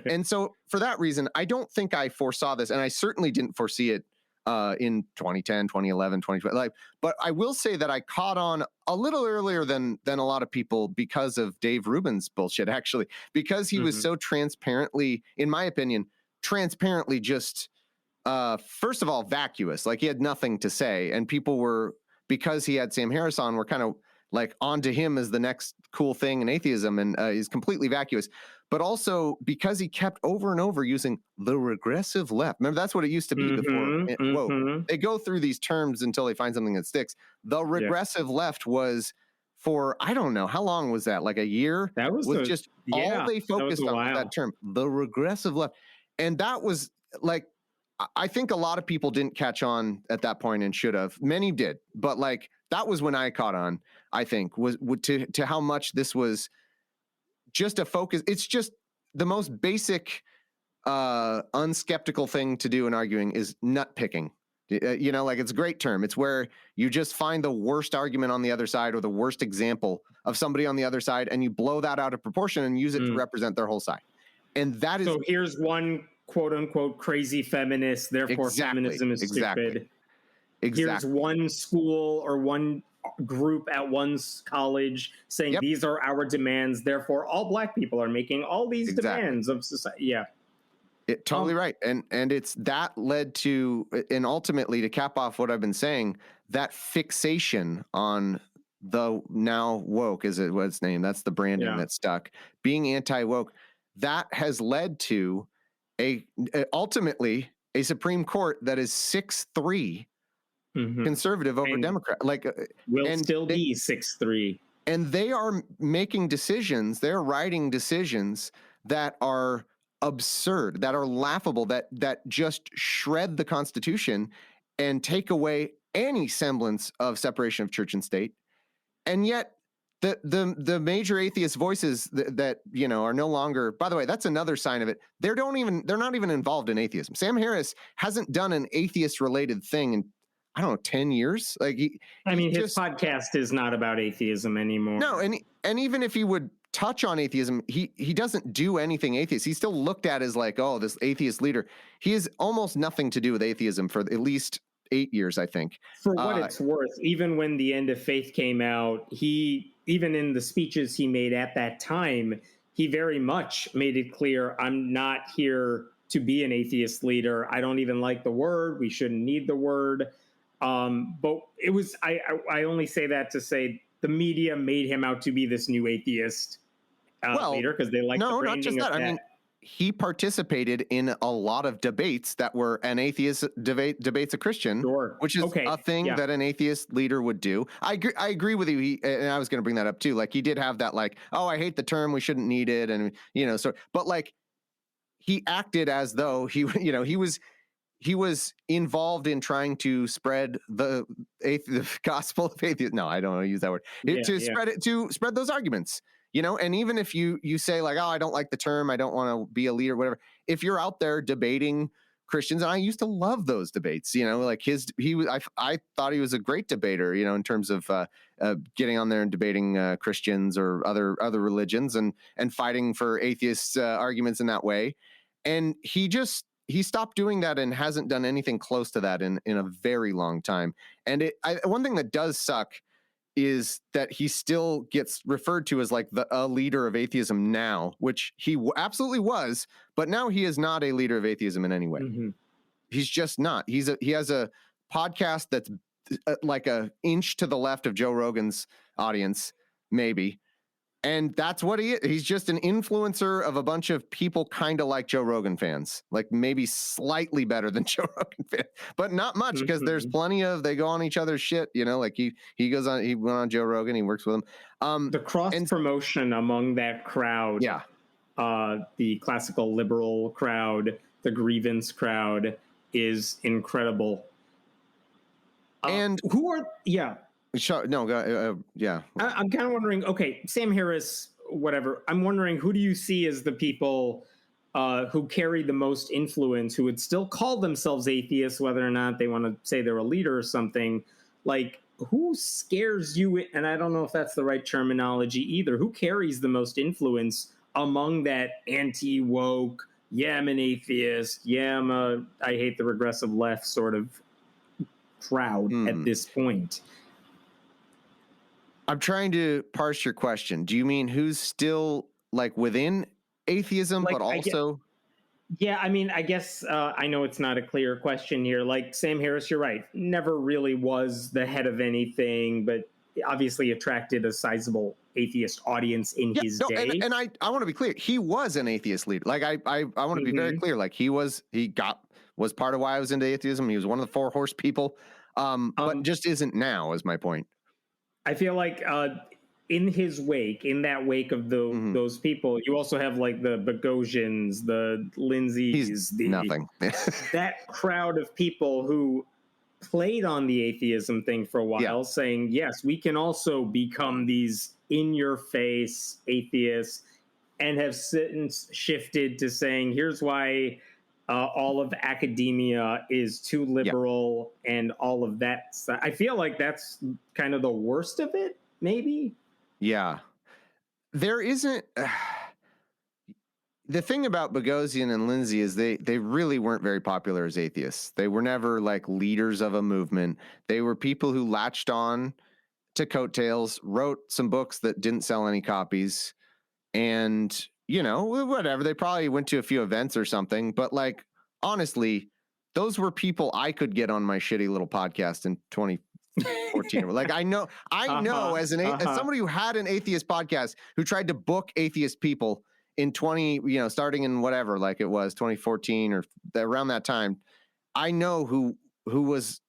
And so for that reason, I don't think I foresaw this, and I certainly didn't foresee it in 2010, 2011, 2012. But I will say that I caught on a little earlier than a lot of people because of Dave Rubin's bullshit, actually, because he was so transparently, in my opinion, just, first of all, vacuous. Like, he had nothing to say, and people were, because he had Sam Harris on, were kind of like onto him as the next cool thing in atheism, and he's completely vacuous. But also because he kept over and over using the regressive left. Remember, that's what it used to be before. Whoa, they go through these terms until they find something that sticks. The regressive left was for, I don't know, how long was that? Like a year? That was just all they focused on was that term, the regressive left. And that was like, I think a lot of people didn't catch on at that point and should have. Many did, but like, that was when I caught on, I think, was to how much this was just a focus. It's just the most basic unskeptical thing to do in arguing is nut picking. Like, it's a great term. It's where you just find the worst argument on the other side or the worst example of somebody on the other side, and you blow that out of proportion and use it to represent their whole side. And that is, so here's one quote unquote crazy feminist, therefore feminism is stupid. Here's one school or one group at one college saying these are our demands, therefore all Black people are making all these demands of society. Yeah. Totally right. And it's that led to, and ultimately, to cap off what I've been saying, that fixation on the now woke, is it what's name? That's the branding that stuck. Being anti-woke, that has led to ultimately a Supreme Court that is 6-3 conservative over Democrat. Like, will still be 6-3. And they are making decisions, they're writing decisions that are absurd, that are laughable, that just shred the Constitution and take away any semblance of separation of church and state. And yet the major atheist voices that are no longer, by the way, that's another sign of it. They're not even involved in atheism. Sam Harris hasn't done an atheist related thing in, I don't know, 10 years. Like, his podcast is not about atheism anymore. No. And even if he would touch on atheism, he doesn't do anything atheist. He's still looked at as like, oh, this atheist leader. He has almost nothing to do with atheism for at least 8 years, I think. For what it's worth, even when The End of Faith came out, even in the speeches he made at that time, he very much made it clear, I'm not here to be an atheist leader. I don't even like the word. We shouldn't need the word. But it was, I only say that to say the media made him out to be this new atheist leader because they like the branding not just that. of that. I mean, he participated in a lot of debates that were an atheist debates a Christian, which is a thing that an atheist leader would do. I agree with you. And I was going to bring that up too. Like, he did have that, like, oh, I hate the term, we shouldn't need it, and but like, he acted as though he was involved in trying to spread the gospel of atheism. No, I don't want to use that word. Spread those arguments. And even if you say like, oh, I don't like the term, I don't want to be a leader, whatever. If you're out there debating Christians, and I used to love those debates, like I thought he was a great debater, in terms of getting on there and debating Christians or other religions and fighting for atheist arguments in that way. And he stopped doing that and hasn't done anything close to that in a very long time. And one thing that does suck is that he still gets referred to as like a leader of atheism now, which he absolutely was, but now he is not a leader of atheism in any way. He's just not. He has a podcast that's like an inch to the left of Joe Rogan's audience, maybe. And that's what he is. He's just an influencer of a bunch of people kind of like Joe Rogan fans, like maybe slightly better than Joe Rogan fans, but not much, because there's plenty they go on each other's shit, like he went on Joe Rogan, he works with him. The cross promotion among that crowd, the classical liberal crowd, the grievance crowd, is incredible. And who are I'm kind of wondering, okay, Sam Harris, whatever. I'm wondering, who do you see as the people who carry the most influence, who would still call themselves atheists, whether or not they want to say they're a leader or something? Like, who scares you? And I don't know if that's the right terminology either. Who carries the most influence among that anti-woke, I'm an atheist, I hate the regressive left sort of crowd at this point? I'm trying to parse your question. Do you mean who's still like within atheism, but also? I guess I know it's not a clear question here. Like Sam Harris, you're right. Never really was the head of anything, but obviously attracted a sizable atheist audience in his day. And I want to be clear. He was an atheist leader. Like I want to be very clear. Like he was part of why I was into atheism. He was one of the 4 horse people, but just isn't now, is my point. I feel like in that wake of those people, you also have like the Bogogians, the Lindsays, nothing. that crowd of people who played on the atheism thing for a while, saying, yes, we can also become these in-your-face atheists, and have since shifted to saying, here's why all of academia is too liberal and all of that. I feel like that's kind of the worst of it, maybe. Yeah. There isn't... the thing about Bogosian and Lindsay is they really weren't very popular as atheists. They were never like leaders of a movement. They were people who latched on to coattails, wrote some books that didn't sell any copies, and, you know, whatever. They probably went to a few events or something, but like, honestly, those were people I could get on my shitty little podcast in 2014. Like, I know as somebody who had an atheist podcast, who tried to book atheist people in starting in whatever, like it was 2014 or around that time, I know who was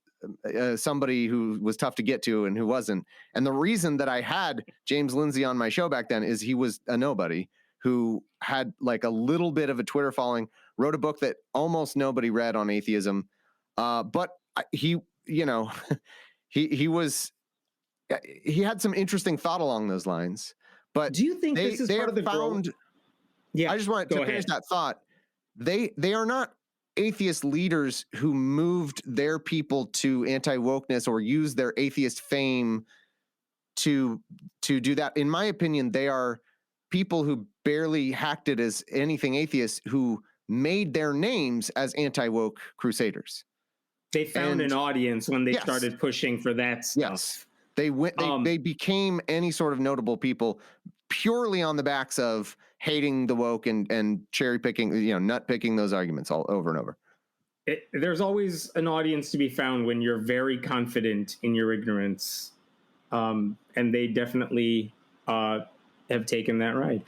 somebody who was tough to get to and who wasn't. And the reason that I had James Lindsay on my show back then is he was a nobody who had like a little bit of a Twitter following, wrote a book that almost nobody read on atheism. But he, you know, he had some interesting thought along those lines. But do you think this is part of the growth? Yeah, I just wanted to finish that thought. They are not atheist leaders who moved their people to anti-wokeness or use their atheist fame to do that. In my opinion, they are people who barely hacked it as anything atheist, who made their names as anti-woke crusaders. They found an audience when they started pushing for that stuff. Yes. They became any sort of notable people purely on the backs of hating the woke and cherry picking, you know, nut picking those arguments all over and over. There's always an audience to be found when you're very confident in your ignorance. And they definitely have taken that ride.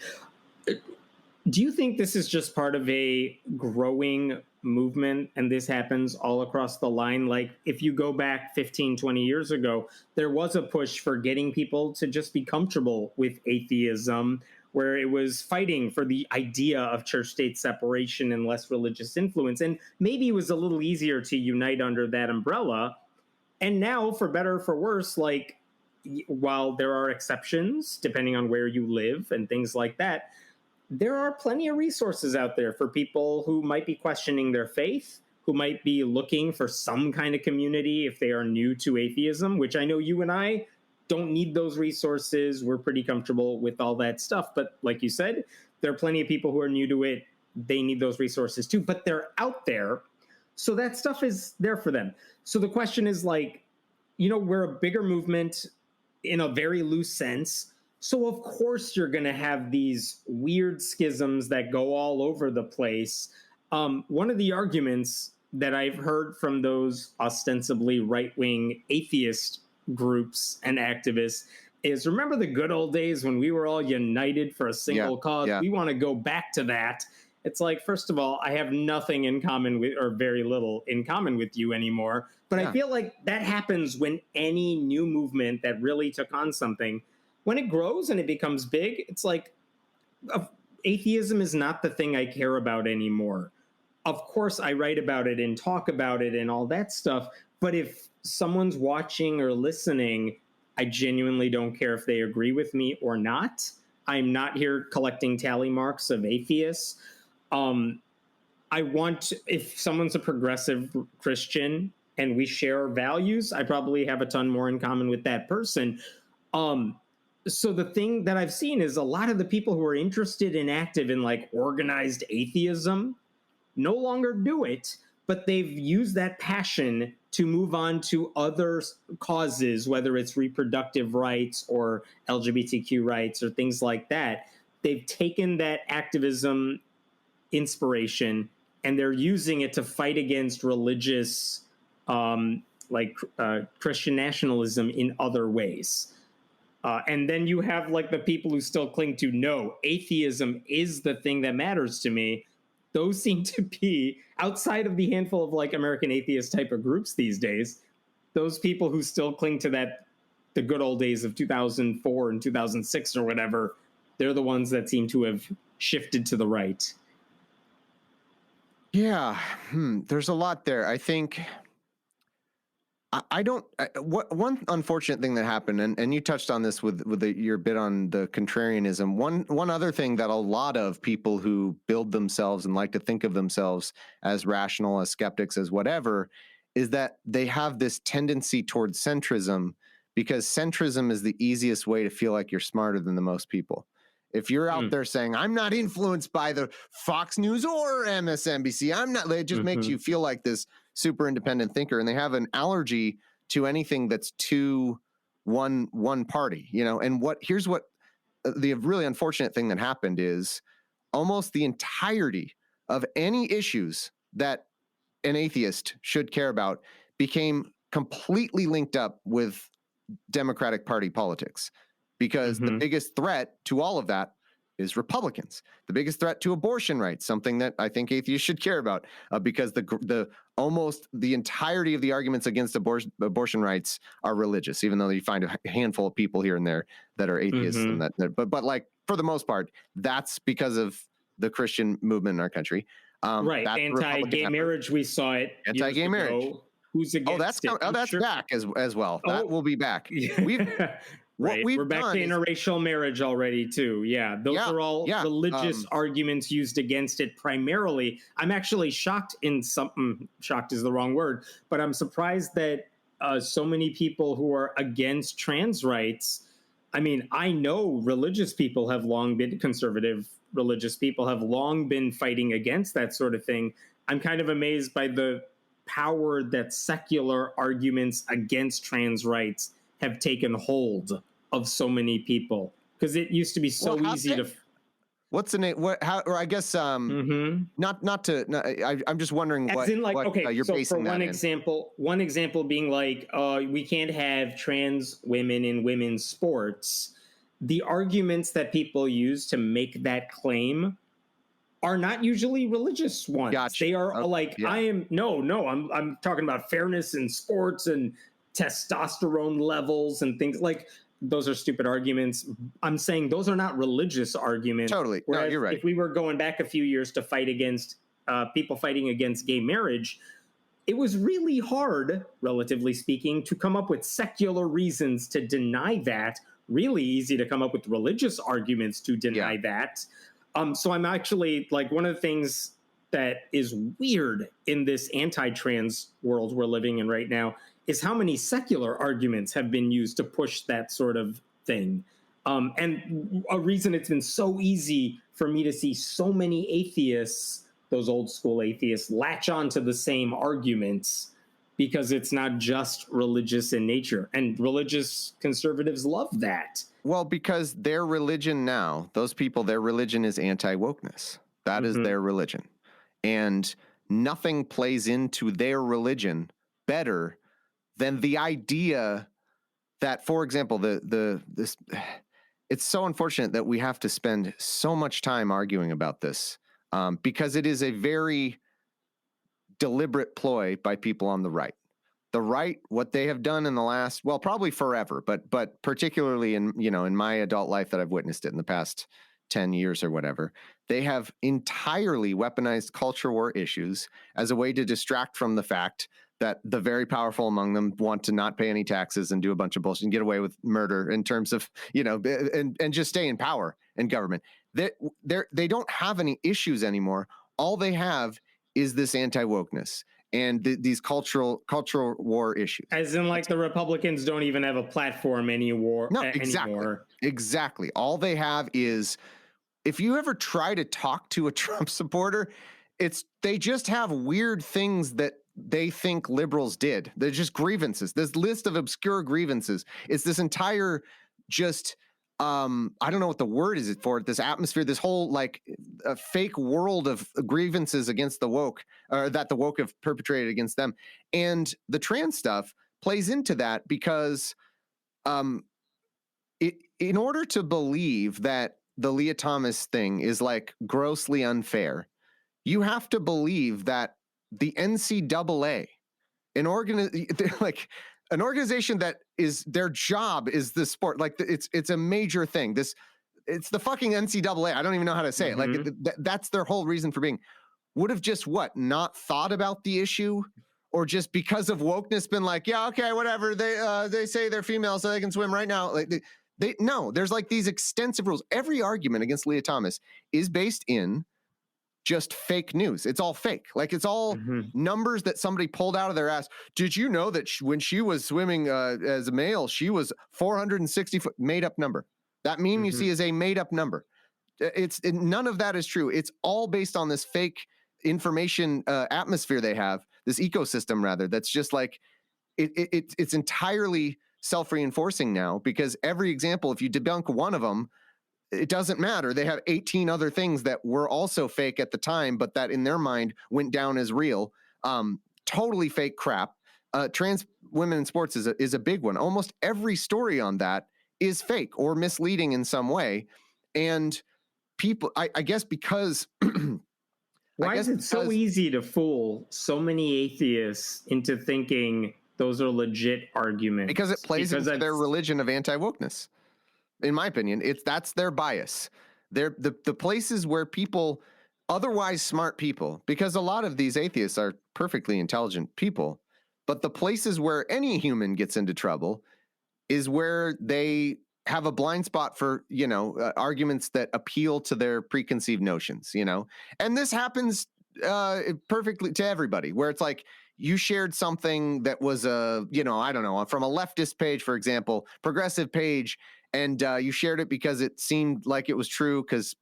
Do you think this is just part of a growing movement and this happens all across the line? Like if you go back 15, 20 years ago, there was a push for getting people to just be comfortable with atheism, where it was fighting for the idea of church-state separation and less religious influence. And maybe it was a little easier to unite under that umbrella. And now, for better or for worse, like, while there are exceptions, depending on where you live and things like that, there are plenty of resources out there for people who might be questioning their faith, who might be looking for some kind of community if they are new to atheism, which I know you and I don't need those resources. We're pretty comfortable with all that stuff. But like you said, there are plenty of people who are new to it. They need those resources too, but they're out there. So that stuff is there for them. So the question is, like, you know, we're a bigger movement in a very loose sense. So of course you're going to have these weird schisms that go all over the place. One of the arguments that I've heard from those ostensibly right-wing atheist groups and activists is, remember the good old days when we were all united for a single cause? We want to go back to that. It's like, first of all, I have nothing in common with, or very little in common with you anymore. But I feel like that happens when any new movement that really took on something, when it grows and it becomes big, it's like, atheism is not the thing I care about anymore. Of course, I write about it and talk about it and all that stuff. But if someone's watching or listening, I genuinely don't care if they agree with me or not. I'm not here collecting tally marks of atheists. I want, if someone's a progressive Christian and we share values, I probably have a ton more in common with that person. So the thing that I've seen is a lot of the people who are interested and active in like organized atheism no longer do it, but they've used that passion to move on to other causes, whether it's reproductive rights or LGBTQ rights or things like that. They've taken that activism inspiration and they're using it to fight against religious, Christian nationalism in other ways. And then you have like the people who still cling to, no, atheism is the thing that matters to me. Those seem to be, outside of the handful of like American atheist type of groups these days, those people who still cling to that, the good old days of 2004 and 2006 or whatever, they're the ones that seem to have shifted to the right. Yeah, there's a lot there. I think I don't. What one unfortunate thing that happened, and you touched on this with your bit on the contrarianism. One other thing that a lot of people who build themselves and like to think of themselves as rational, as skeptics, as whatever, is that they have this tendency towards centrism, because centrism is the easiest way to feel like you're smarter than the most people. If you're out there saying, I'm not influenced by the Fox News or MSNBC, I'm not, it just makes you feel like this super independent thinker. And they have an allergy to anything that's too one party, you know. And here's what the really unfortunate thing that happened is almost the entirety of any issues that an atheist should care about became completely linked up with Democratic Party politics. Because the biggest threat to all of that is Republicans. The biggest threat to abortion rights, something that I think atheists should care about, because the almost the entirety of the arguments against abortion rights are religious, even though you find a handful of people here and there that are atheists. And but like for the most part, that's because of the Christian movement in our country. Right, anti-gay marriage. We saw it. Anti-gay marriage. Who's against it? That's sure. Back as well. That will be back. Right. We're back to interracial marriage already, too. Yeah, those are all religious arguments used against it primarily. I'm actually shocked shocked is the wrong word, but I'm surprised that so many people who are against trans rights, I mean, I know religious people have long been, conservative religious people have long been fighting against that sort of thing. I'm kind of amazed by the power that secular arguments against trans rights have taken hold of so many people, because it used to be so easy to. What's the name? Or I guess I'm just wondering what you're so basing for that one example being like we can't have trans women in women's sports. The arguments that people use to make that claim are not usually religious ones. Gotcha. They are I'm talking about fairness in sports and testosterone levels and things like those are stupid arguments. I'm saying those are not religious arguments. Totally. No, you're right. If we were going back a few years to fight against people fighting against gay marriage, it was really hard, relatively speaking, to come up with secular reasons to deny that. Really easy to come up with religious arguments to deny that. So I'm actually like, one of the things that is weird in this anti-trans world we're living in right now is how many secular arguments have been used to push that sort of thing. And a reason it's been so easy for me to see so many atheists, those old school atheists, latch on to the same arguments, because it's not just religious in nature. And religious conservatives love that. Well, because their religion now, those people, their religion is anti-wokeness. That is their religion. And nothing plays into their religion better than the idea that, for example, this it's so unfortunate that we have to spend so much time arguing about this, because it is a very deliberate ploy by people on the right. The right, what they have done in the last, well, probably forever, but particularly in my adult life that I've witnessed it in the past 10 years or whatever, they have entirely weaponized culture war issues as a way to distract from the fact that the very powerful among them want to not pay any taxes and do a bunch of bullshit and get away with murder in terms of, and just stay in power and government. They don't have any issues anymore. All they have is this anti-wokeness and these cultural war issues. As in, like, the Republicans don't even have a platform anymore. No, exactly. All they have is, if you ever try to talk to a Trump supporter, they just have weird things that they think liberals did. They're just grievances. This list of obscure grievances. It's this entire just, I don't know what the word is for it, this atmosphere, this whole like a fake world of grievances against the woke, or that the woke have perpetrated against them. And the trans stuff plays into that because in order to believe that the Leah Thomas thing is like grossly unfair, you have to believe that the NCAA, an organization that is their job is the sport, like it's a major thing. It's the fucking NCAA. I don't even know how to say it. Like that's their whole reason for being. Would have just not thought about the issue, or just because of wokeness been like, yeah, okay, whatever. They say they're female, so they can swim right now. Like no, there's like these extensive rules. Every argument against Leah Thomas is based in just fake news. It's all fake. Like it's all numbers that somebody pulled out of their ass. Did you know that when she was swimming as a male, she was 460 foot, made up number. That meme you see is a made up number. None of that is true. It's all based on this fake information atmosphere they have, this ecosystem rather, that's just like, it's entirely self-reinforcing now, because every example, if you debunk one of them, it doesn't matter. They have 18 other things that were also fake at the time, but that in their mind went down as real. Totally fake crap. Trans women in sports is a big one. Almost every story on that is fake or misleading in some way. And people, I guess because... Why is it so easy to fool so many atheists into thinking those are legit arguments? Because it plays into their religion of anti-wokeness. In my opinion, that's their bias. They're the places where people, otherwise smart people, because a lot of these atheists are perfectly intelligent people, but the places where any human gets into trouble is where they have a blind spot for, arguments that appeal to their preconceived notions, and this happens perfectly to everybody, where it's like, you shared something that was I don't know, from a leftist page, for example, progressive page, and you shared it because it seemed like it was true because,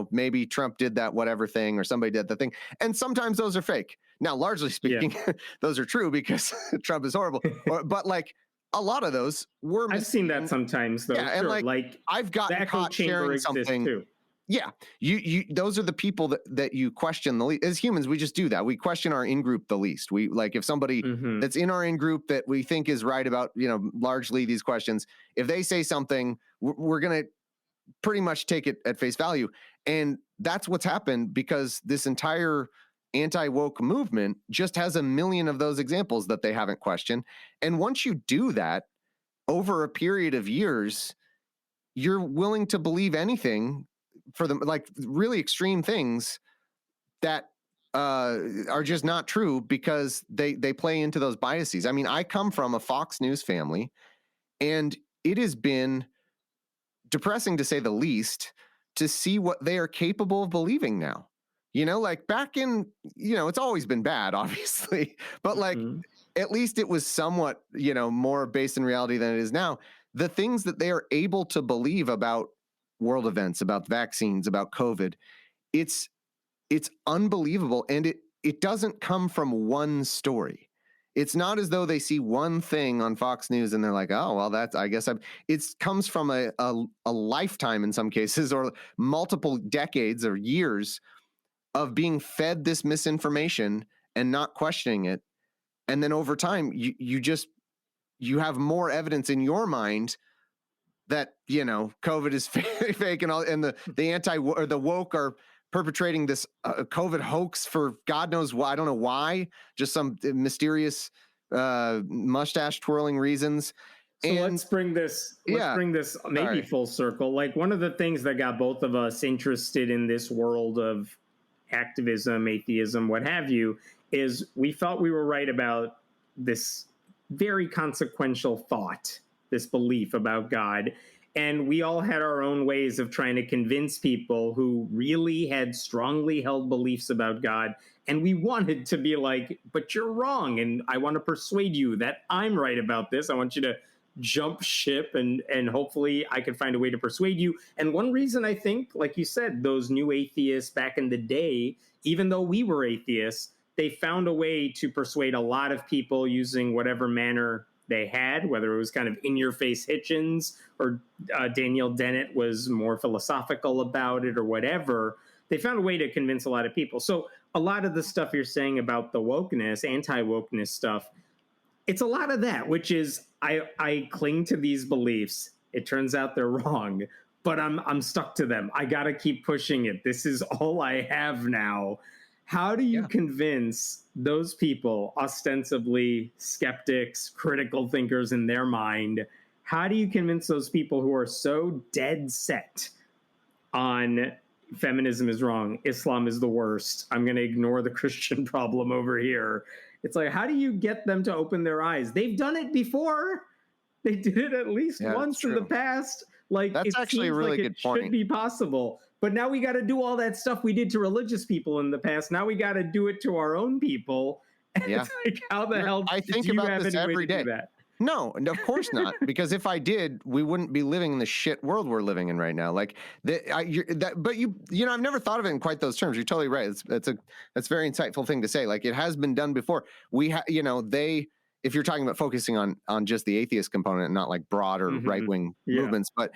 maybe Trump did that whatever thing or somebody did the thing. And sometimes those are fake. Now, largely speaking, those are true because Trump is horrible. But like a lot that those were... I've seen that sometimes, though. Yeah, sure. and like I've gotten caught sharing something. Too. Yeah, you those are the people that you question the least. As humans, we just do that. We question our in-group the least. We like if somebody that's in our in-group that we think is right about, largely these questions, if they say something, we're going to pretty much take it at face value. And that's what's happened because this entire anti-woke movement just has a million of those examples that they haven't questioned. And once you do that over a period of years, you're willing to believe anything for them, like really extreme things that are just not true because they play into those biases. I mean, I come from a Fox News family, and it has been depressing to say the least to see what they are capable of believing now. Like back in, it's always been bad, obviously, but like at least it was somewhat, more based in reality than it is now. The things that they are able to believe about world events, about vaccines, about COVID, it's unbelievable. And it doesn't come from one story. It's not as though they see one thing on Fox News and they're like, oh, well, it comes from a lifetime in some cases, or multiple decades or years of being fed this misinformation and not questioning it. And then over time, you have more evidence in your mind that, COVID is fake and all, and the woke are perpetrating this COVID hoax for God knows why. I don't know why, just some mysterious mustache twirling reasons. So let's bring this maybe full circle. Like one of the things that got both of us interested in this world of activism, atheism, what have you, is we felt we were right about this very consequential thought, this belief about God. And we all had our own ways of trying to convince people who really had strongly held beliefs about God. And we wanted to be like, but you're wrong. And I want to persuade you that I'm right about this. I want you to jump ship and hopefully I can find a way to persuade you. And one reason I think, like you said, those new atheists back in the day, even though we were atheists, they found a way to persuade a lot of people using whatever manner they had, whether it was kind of in-your-face Hitchens or Daniel Dennett was more philosophical about it or whatever. They found a way to convince a lot of people. So a lot of the stuff you're saying about the wokeness, anti-wokeness stuff, it's a lot of that, which is I cling to these beliefs. It turns out they're wrong, but I'm stuck to them. I got to keep pushing it. This is all I have now. How do you convince those people, ostensibly skeptics, critical thinkers in their mind, how do you convince those people who are so dead set on feminism is wrong, Islam is the worst, I'm going to ignore the Christian problem over here. It's like, how do you get them to open their eyes? They've done it before. They did it at least once in the past. Like, that's actually a really good point. It should be possible. But now we got to do all that stuff we did to religious people in the past. Now we got to do it to our own people. Yeah. It's like, how the hell I think about this every day. No, of course not. Because if I did, we wouldn't be living in the shit world we're living in right now. Like but you know, I've never thought of it in quite those terms. You're totally right. That's a very insightful thing to say. Like, it has been done before. You know, if you're talking about focusing on just the atheist component and not like broader right-wing movements, but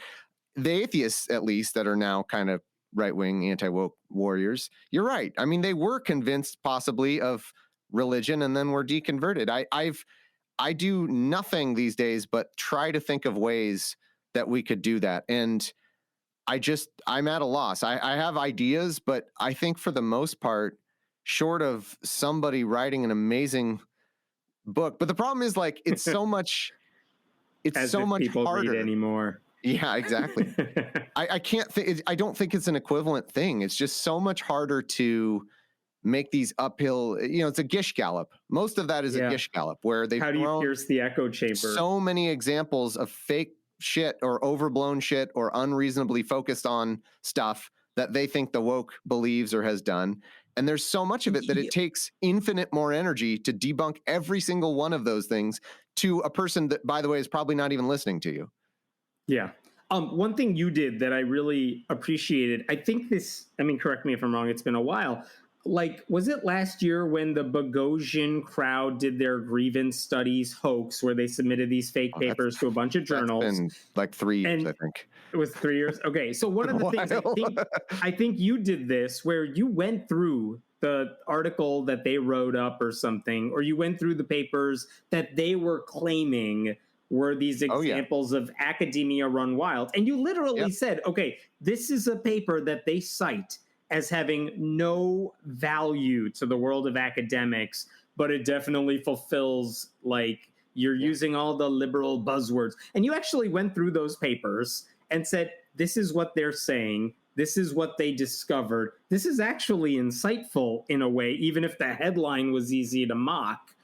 the atheists, at least, that are now kind of right-wing anti-woke warriors, you're right. I mean, they were convinced possibly of religion and then were deconverted. I do nothing these days but try to think of ways that we could do that. And I'm at a loss. I have ideas, but I think for the most part, short of somebody writing an amazing book. But the problem is, like, it's so much, it's so much harder anymore. Yeah, exactly. I can't think, I don't think it's an equivalent thing. It's just so much harder to make these uphill, you know, it's a gish gallop. Most of that is a gish gallop where they've How do you pierce the echo chamber? So many examples of fake shit or overblown shit or unreasonably focused on stuff that they think the woke believes or has done. And there's so much of it that it takes infinite more energy to debunk every single one of those things to a person that, by the way, is probably not even listening to you. Yeah. One thing you did that I really appreciated, I think correct me if I'm wrong, it's been a while. Like, was it last year when the bogogian crowd did their grievance studies hoax where they submitted these fake papers to a bunch of journals? That's been like 3 years, I think. It was 3 years? Okay, so one of the things I think you did this where you went through the article that they wrote up or something, or you went through the papers that they were claiming were these examples of academia run wild. And you literally said, okay, this is a paper that they cite as having no value to the world of academics, but it definitely fulfills, like, you're using all the liberal buzzwords. And you actually went through those papers and said, this is what they're saying. This is what they discovered. This is actually insightful in a way, even if the headline was easy to mock.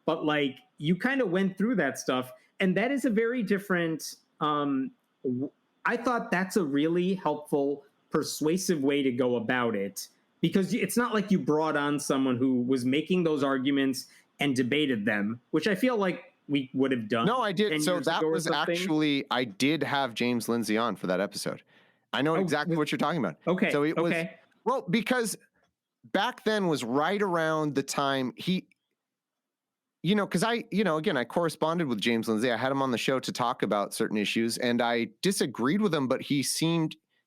But, like, you kind of went through that stuff. And that is a very different, I thought that's a really helpful, persuasive way to go about it, because it's not like you brought on someone who was making those arguments and debated them, which I feel like we would have done. No, I did. So that was actually, I did have James Lindsay on for that episode. I know exactly what you're talking about. Okay. So it was, well, because back then was right around the time because again, I corresponded with James Lindsay. I had him on the show to talk about certain issues, and I disagreed with him, but he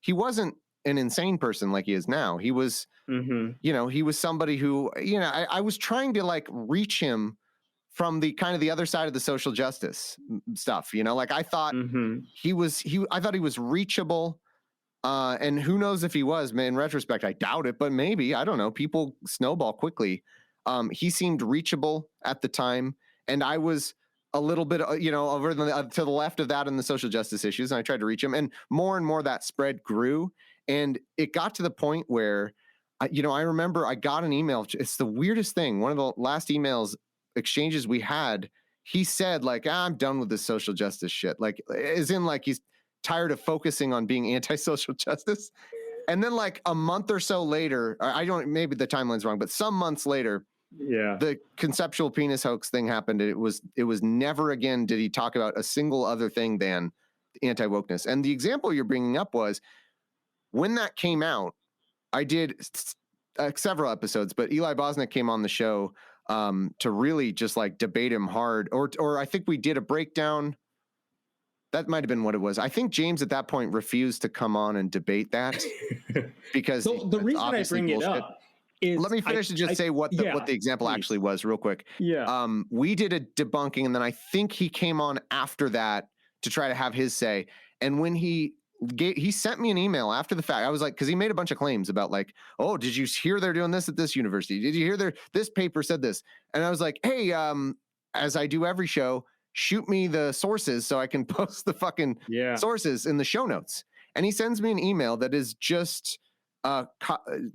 wasn't an insane person like he is now. He was, he was somebody who, I was trying to, like, reach him from the kind of the other side of the social justice stuff, like I thought I thought he was reachable. And who knows if he was, man, in retrospect, I doubt it, but maybe, I don't know. People snowball quickly. He seemed reachable at the time, and I was a little bit, over to the left of that in the social justice issues, and I tried to reach him, and more that spread grew, and it got to the point where, I remember I got an email. It's the weirdest thing. One of the last emails exchanges we had, he said, like, I'm done with this social justice shit. Like, as in, like, he's tired of focusing on being anti-social justice. And then, like, a month or so later, maybe the timeline's wrong, but some months later, the conceptual penis hoax thing happened. It was never again did he talk about a single other thing than anti-wokeness. And the example you're bringing up was when that came out, I did several episodes, but Eli Bosnick came on the show to really just, like, debate him hard. Or I think we did a breakdown. That might have been what it was. I think James at that point refused to come on and debate that because the reason I bring it up is, let me finish and just say what the example actually was real quick. Yeah. We did a debunking, and then I think he came on after that to try to have his say. And when he sent me an email after the fact, I was like, because he made a bunch of claims about, like, oh, did you hear they're doing this at this university? Did you hear this paper said this? And I was like, hey, as I do every show, shoot me the sources so I can post the fucking sources in the show notes. And he sends me an email that is just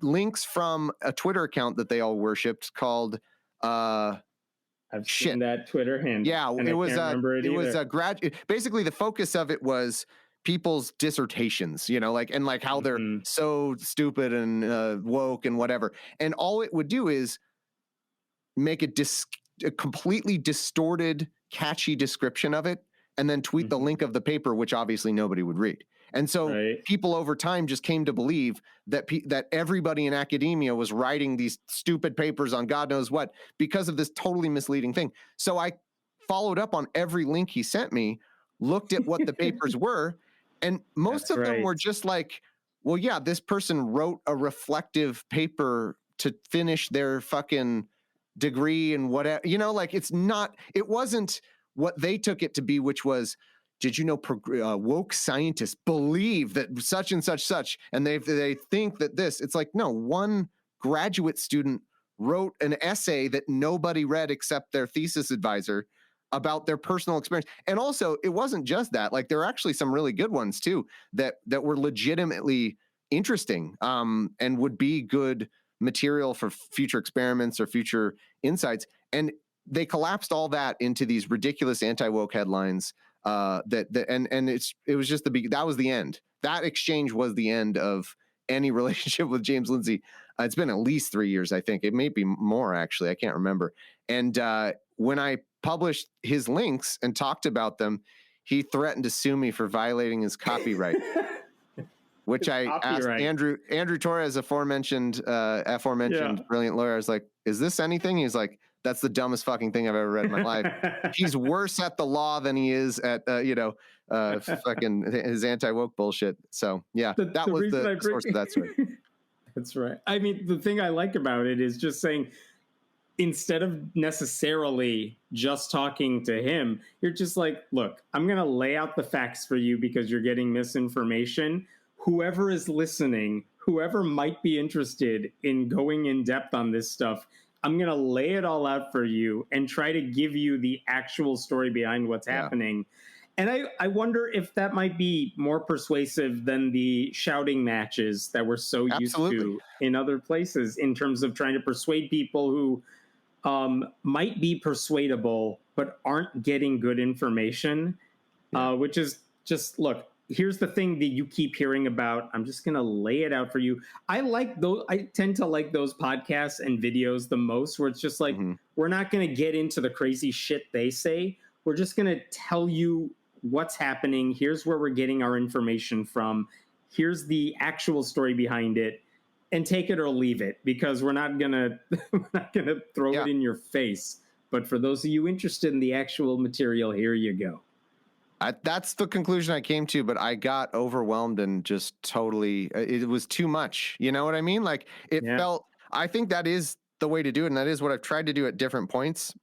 links from a Twitter account that they all worshipped called I've seen that Twitter handle. Yeah, it was a graduate. Basically, the focus of it was people's dissertations, like how they're so stupid and woke and whatever. And all it would do is make a completely distorted, catchy description of it, and then tweet the link of the paper, which obviously nobody would read. And so people over time just came to believe that that everybody in academia was writing these stupid papers on God knows what because of this totally misleading thing. So I followed up on every link he sent me, looked at what the papers were, and most of them were just like, well, yeah, this person wrote a reflective paper to finish their fucking degree and whatever, it wasn't what they took it to be, which was, did you know woke scientists believe that such and such, and they think that this, it's like, no, one graduate student wrote an essay that nobody read except their thesis advisor about their personal experience. And also, it wasn't just that, like there are actually some really good ones too, that were legitimately interesting, and would be good material for future experiments or future insights. And they collapsed all that into these ridiculous anti-woke headlines. It was just that was the end. That exchange was the end of any relationship with James Lindsay. It's been at least 3 years, I think. It may be more, actually. I can't remember. And when I published his links and talked about them, he threatened to sue me for violating his copyright. Which I asked Andrew Torres, aforementioned brilliant lawyer. I was like, "Is this anything?" He's like, "That's the dumbest fucking thing I've ever read in my life." He's worse at the law than he is at fucking his anti-woke bullshit. So yeah, that was the source of that story. That's right. I mean, the thing I like about it is just saying, instead of necessarily just talking to him, you're just like, look, I'm going to lay out the facts for you because you're getting misinformation. Whoever is listening, whoever might be interested in going in depth on this stuff, I'm going to lay it all out for you and try to give you the actual story behind what's happening. And I wonder if that might be more persuasive than the shouting matches that we're so used to in other places, in terms of trying to persuade people who might be persuadable but aren't getting good information, which is just, look, here's the thing that you keep hearing about. I'm just going to lay it out for you. I tend to like those podcasts and videos the most, where it's just like, we're not going to get into the crazy shit they say. We're just going to tell you what's happening. Here's where we're getting our information from. Here's the actual story behind it, and take it or leave it, because we're not going to throw it in your face. But for those of you interested in the actual material, here you go. That's the conclusion I came to, but I got overwhelmed and just totally, it was too much. You know what I mean? Like felt, I think that is the way to do it. And that is what I've tried to do at different points.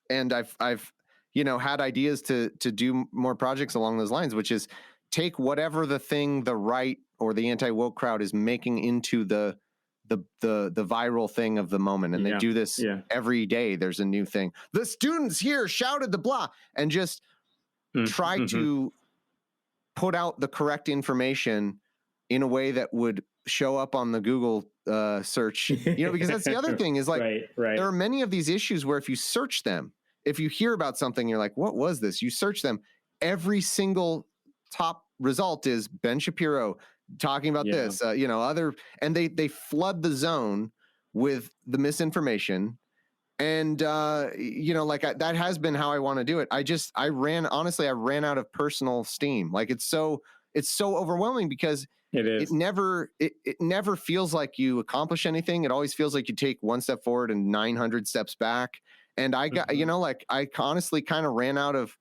And I've had ideas to do more projects along those lines, which is take whatever the thing the right or the anti-woke crowd is making into the viral thing of the moment. And they do this every day. There's a new thing. The students here shouted the blah, and just try to put out the correct information in a way that would show up on the Google search, because that's the other thing is like, there are many of these issues where if you search them, if you hear about something, you're like, what was this? You search them, every single top result is Ben Shapiro talking about this, and they flood the zone with the misinformation. And, that has been how I want to do it. I ran out of personal steam. Like it's so overwhelming because it never feels like you accomplish anything. It always feels like you take one step forward and 900 steps back. And I got, I honestly kind of ran out of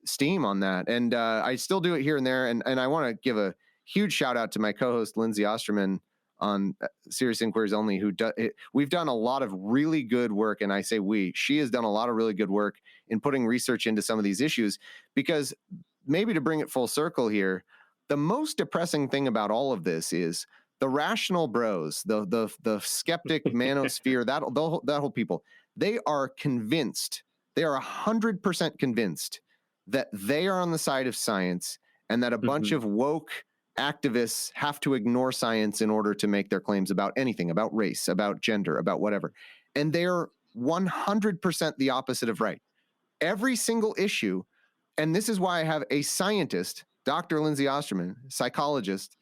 steam on that. And I still do it here and there. And I want to give a huge shout out to my co-host, Lindsay Osterman, on Serious Inquiries Only, we've done a lot of really good work. And I say she has done a lot of really good work in putting research into some of these issues, because maybe to bring it full circle here, the most depressing thing about all of this is the rational bros, the skeptic manosphere, that whole people, they are convinced, they are 100% convinced that they are on the side of science, and that a bunch of woke activists have to ignore science in order to make their claims about anything, about race, about gender, about whatever. And they're 100% the opposite of right. Every single issue, and this is why I have a scientist, Dr. Lindsay Osterman, psychologist,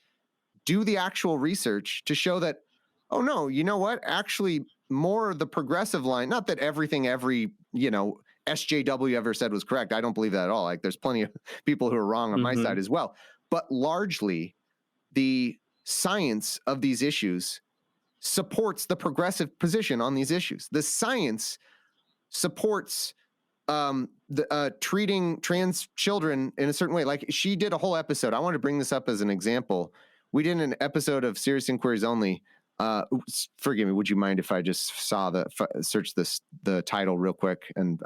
do the actual research to show that, oh no, you know what? Actually, more the progressive line, not that everything every, SJW ever said was correct. I don't believe that at all. Like, there's plenty of people who are wrong on my side as well. But largely, the science of these issues supports the progressive position on these issues. The science supports treating trans children in a certain way. Like, she did a whole episode. I want to bring this up as an example. We did an episode of Serious Inquiries Only. Forgive me. Would you mind if I just search the title real quick? And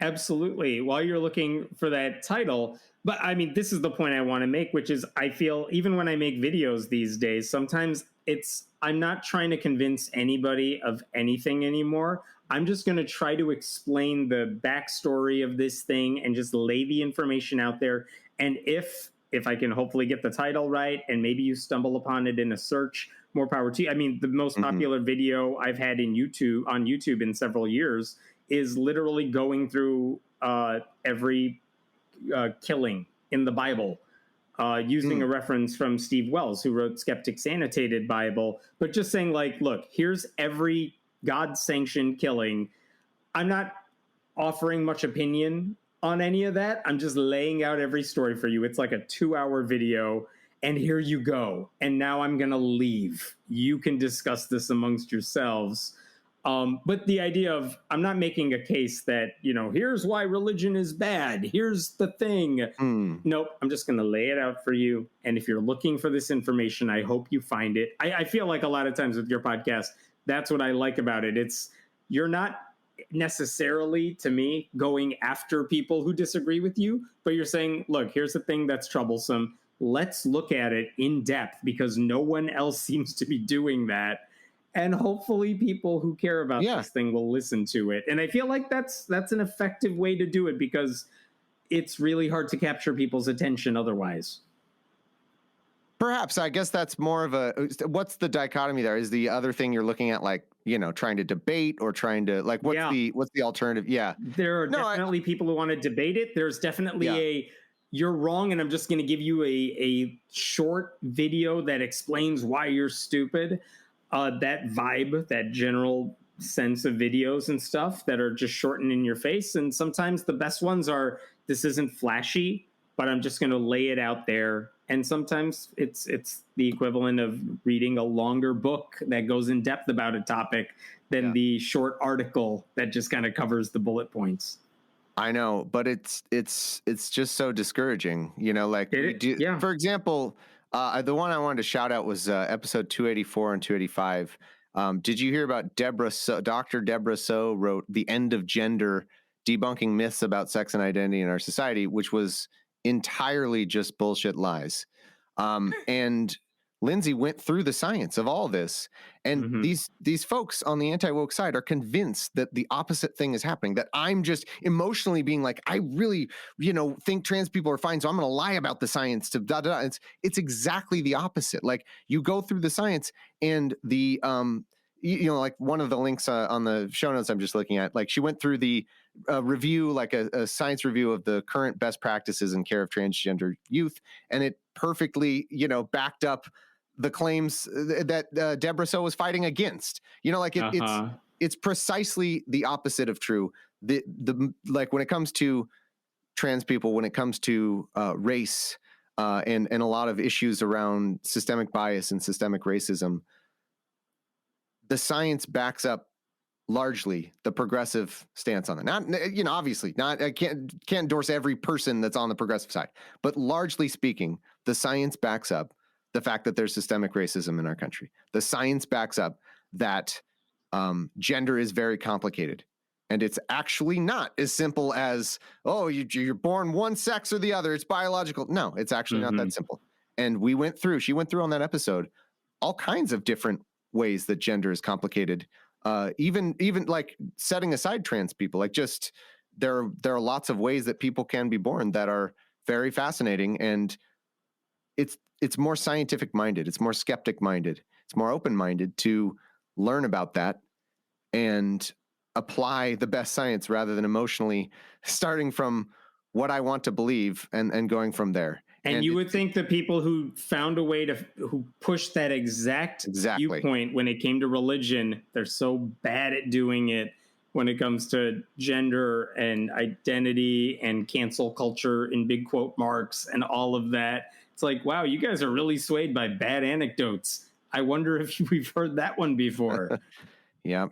absolutely. While you're looking for that title, but I mean, this is the point I want to make, which is I feel even when I make videos these days, sometimes I'm not trying to convince anybody of anything anymore. I'm just going to try to explain the backstory of this thing and just lay the information out there. And if I can hopefully get the title right and maybe you stumble upon it in a search, more power to you. I mean, the most popular video I've had on YouTube in several years is literally going through every killing in the Bible, using a reference from Steve Wells, who wrote Skeptics Annotated Bible, but just saying, like, look, here's every God-sanctioned killing. I'm not offering much opinion on any of that. I'm just laying out every story for you. It's like a 2-hour video, and here you go. And now I'm going to leave. You can discuss this amongst yourselves. But the idea of, I'm not making a case that, here's why religion is bad. Here's the thing. Nope. I'm just going to lay it out for you. And if you're looking for this information, I hope you find it. I feel like a lot of times with your podcast, that's what I like about it. You're not necessarily, to me, going after people who disagree with you, but you're saying, look, here's the thing that's troublesome. Let's look at it in depth because no one else seems to be doing that. And hopefully people who care about this thing will listen to it. And I feel like that's an effective way to do it because it's really hard to capture people's attention otherwise. Perhaps. I guess that's more of what's the dichotomy there? Is the other thing you're looking at, like, trying to debate or trying to, like, what's the alternative? Yeah. There are definitely people who want to debate it. There's definitely you're wrong, and I'm just going to give you a short video that explains why you're stupid. That vibe, that general sense of videos and stuff that are just shortened in your face. And sometimes the best ones are, this isn't flashy, but I'm just going to lay it out there. And sometimes it's the equivalent of reading a longer book that goes in depth about a topic than the short article that just kind of covers the bullet points. I know, but it's just so discouraging, For example, the one I wanted to shout out was episode 284 and 285. Did you hear about Dr. Deborah So wrote The End of Gender, Debunking Myths About Sex and Identity in Our Society, which was entirely just bullshit lies. And Lindsay went through the science of all this. And these folks on the anti-woke side are convinced that the opposite thing is happening, that I'm just emotionally being like, I really, think trans people are fine, so I'm going to lie about the science to da da da. It's exactly the opposite. Like, you go through the science and the, like one of the links on the show notes I'm just looking at, like, she went through the review, like a science review of the current best practices in care of transgender youth. And it perfectly, backed up the claims that Deborah So was fighting against. It's precisely the opposite of true. The like, when it comes to trans people, when it comes to race and a lot of issues around systemic bias and systemic racism, the science backs up largely the progressive stance on it. Not, obviously not, I can't endorse every person that's on the progressive side, but largely speaking, the science backs up the fact that there's systemic racism in our country. The science backs up that gender is very complicated. And it's actually not as simple as, oh, you're born one sex or the other. It's biological. No, it's actually not that simple. And she went through on that episode all kinds of different ways that gender is complicated. Even like setting aside trans people, like, just there are lots of ways that people can be born that are very fascinating. And it's more scientific minded. It's more skeptic minded. It's more open minded to learn about that and apply the best science rather than emotionally starting from what I want to believe and going from there. And you would think the people who found a way who pushed that exact viewpoint when it came to religion, they're so bad at doing it when it comes to gender and identity and cancel culture in big quote marks and all of that. It's like, wow, you guys are really swayed by bad anecdotes. I wonder if we've heard that one before. Yeah.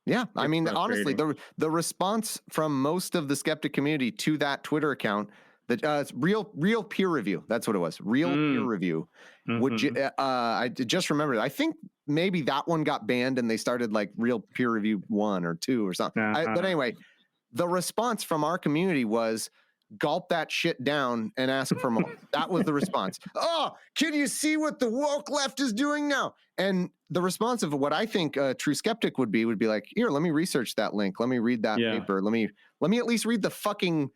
Yeah. I mean, honestly, the response from most of the skeptic community to that Twitter account, that it's real peer review. That's what it was. Peer review. Which I just remembered. I think maybe that one got banned and they started like real peer review 1 or 2 or something. But anyway, the response from our community was gulp that shit down and ask for more. That was the response. Oh, can you see what the woke left is doing now? And the response of what I think a true skeptic would be like, here, let me research that link. Let me read that paper. Let me at least read the fucking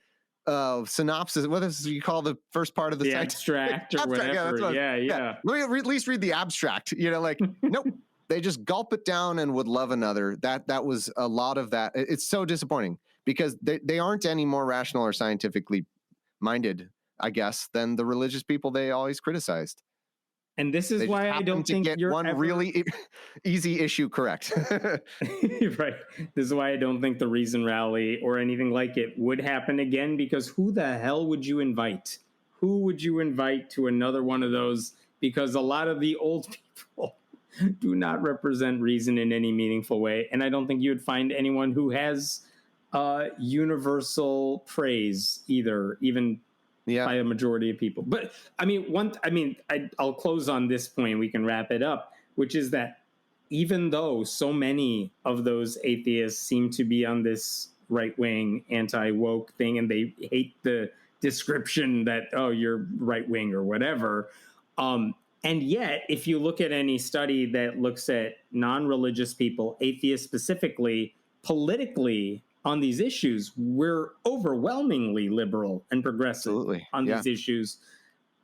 synopsis. What is you call the first part of the abstract or whatever? Yeah. Let me at least read the abstract. Like nope. They just gulp it down and would love another. That was a lot of that. It's so disappointing because they aren't any more rational or scientifically minded, I guess, than the religious people they always criticized. And this is why I don't think you're one really easy issue correct. Right. This is why I don't think the Reason Rally or anything like it would happen again, because who the hell would you invite? Who would you invite to another one of those? Because a lot of the old people do not represent reason in any meaningful way. And I don't think you would find anyone who has universal praise either, even by a majority of people. But I'll close on this point. We can wrap it up, which is that even though so many of those atheists seem to be on this right-wing anti-woke thing, and they hate the description that, oh, you're right-wing or whatever. And yet, if you look at any study that looks at non-religious people, atheists specifically, politically, on these issues, we're overwhelmingly liberal and progressive on these issues.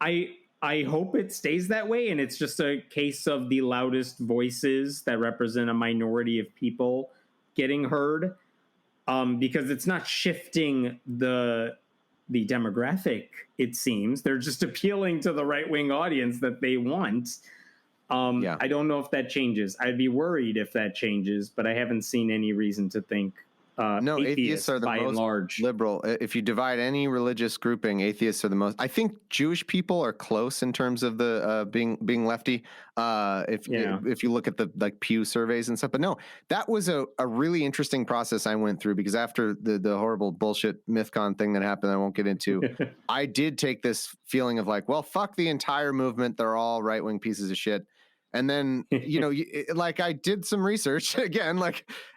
I hope it stays that way, and it's just a case of the loudest voices that represent a minority of people getting heard, because it's not shifting the demographic, it seems. They're just appealing to the right-wing audience that they want. I don't know if that changes. I'd be worried if that changes, but I haven't seen any reason to think no, atheists are the most liberal. If you divide any religious grouping, atheists are the most. I think Jewish people are close in terms of the being lefty. If you look at the like Pew surveys and stuff, but no, that was a really interesting process I went through, because after the horrible bullshit MythCon thing that happened, I won't get into. I did take this feeling of like, well, fuck the entire movement. They're all right wing pieces of shit. And then, like I did some research again,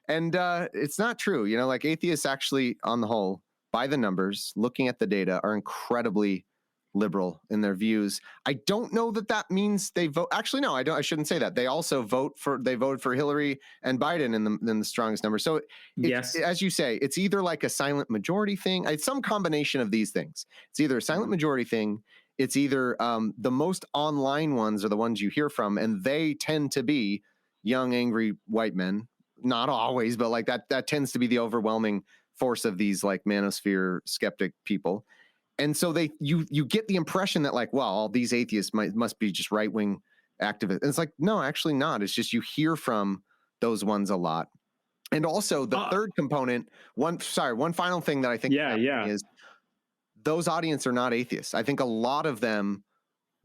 and it's not true. Like atheists actually, on the whole, by the numbers, looking at the data, are incredibly liberal in their views. I don't know that means they vote. Actually, no, I shouldn't say that. They also voted for Hillary and Biden in the strongest number. So yes, as you say, it's either like a silent majority thing. It's some combination of these things. It's either a silent majority thing. It's either the most online ones are the ones you hear from, and they tend to be young, angry white men. Not always, but like that tends to be the overwhelming force of these like manosphere skeptic people. And so you get the impression that like, well, all these atheists must be just right-wing activists. And it's like, no, actually not. It's just you hear from those ones a lot. And also the third component, one final thing that I think is those audience are not atheists. I think a lot of them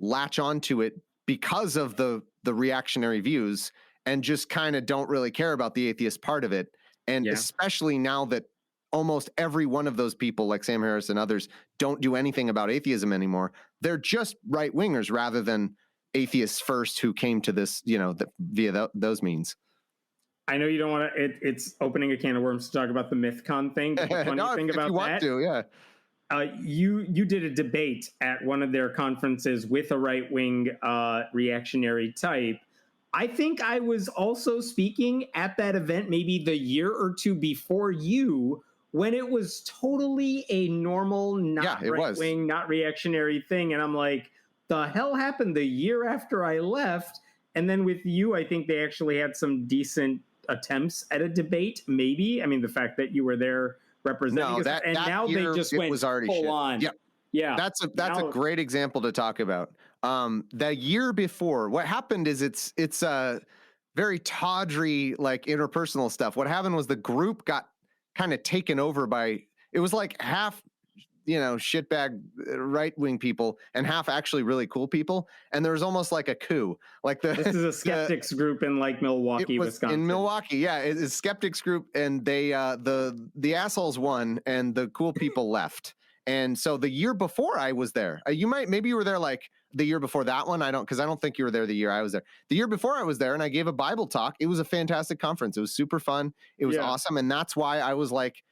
latch onto it because of the reactionary views and just kind of don't really care about the atheist part of it. And especially now that almost every one of those people, like Sam Harris and others, don't do anything about atheism anymore. They're just right wingers rather than atheists first who came to this, via those means. I know you don't want to. It's opening a can of worms to talk about the MythCon thing. But the funny thing about you did a debate at one of their conferences with a right-wing reactionary type. I think I was also speaking at that event maybe the year or two before you, when it was totally a normal, not right-wing, not reactionary thing. And I'm like, the hell happened the year after I left? And then with you, I think they actually had some decent attempts at a debate, maybe. I mean, the fact that you were there representing us, and that now year, they just it went was already full shit. on. Yep. Yeah. That's a Now, great example to talk about. The year before, what happened is it's very tawdry, like interpersonal stuff. What happened was the group got kind of taken over by, it was like half, shitbag right-wing people and half actually really cool people. And there was almost like a coup. Like this is a skeptics group in like Milwaukee, Wisconsin. In Milwaukee, yeah, it's a skeptics group, and they the assholes won and the cool people left. And so the year before I was there, maybe you were there like the year before that one. Because I don't think you were there the year I was there. The year before I was there, and I gave a Bible talk. It was a fantastic conference. It was super fun. It was awesome, and that's why I was like,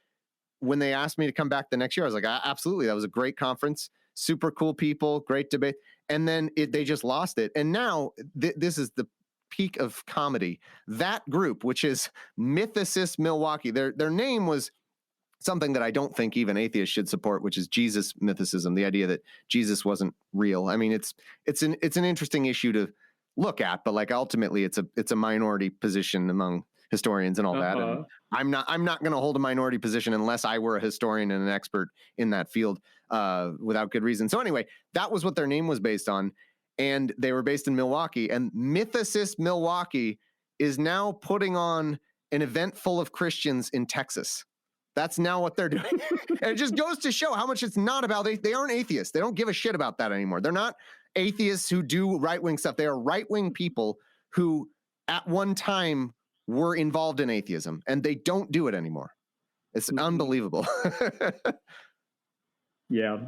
when they asked me to come back the next year, I was like, absolutely, that was a great conference, super cool people, great debate. And then they just lost it, and now this is the peak of comedy. That group, which is Mythicist Milwaukee, their name was something that I don't think even atheists should support, which is Jesus mythicism, the idea that Jesus wasn't real. I mean, it's an interesting issue to look at, but like ultimately it's a minority position among historians and all that. And I'm not going to hold a minority position unless I were a historian and an expert in that field without good reason. So anyway, that was what their name was based on. And they were based in Milwaukee, and Mythicist Milwaukee is now putting on an event full of Christians in Texas. That's now what they're doing. And it just goes to show how much it's not about, they aren't atheists. They don't give a shit about that anymore. They're not atheists who do right-wing stuff. They are right-wing people who at one time were involved in atheism, and they don't do it anymore. It's unbelievable. Yeah.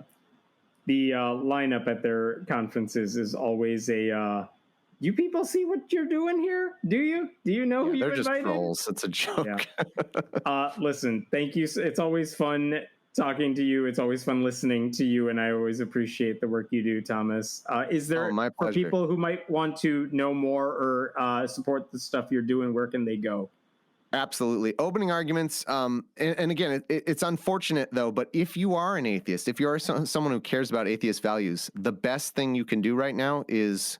The lineup at their conferences is always you people see what you're doing here? Do you? Do you know who you invited? They're just trolls. It's a joke. Yeah. Listen, thank you. It's always fun talking to you. It's always fun listening to you, and I always appreciate the work you do, Thomas. Is there, for people who might want to know more or support the stuff you're doing, where can they go? Absolutely. Opening arguments. And again, it's unfortunate though, but if you are an atheist, if you are someone who cares about atheist values, the best thing you can do right now is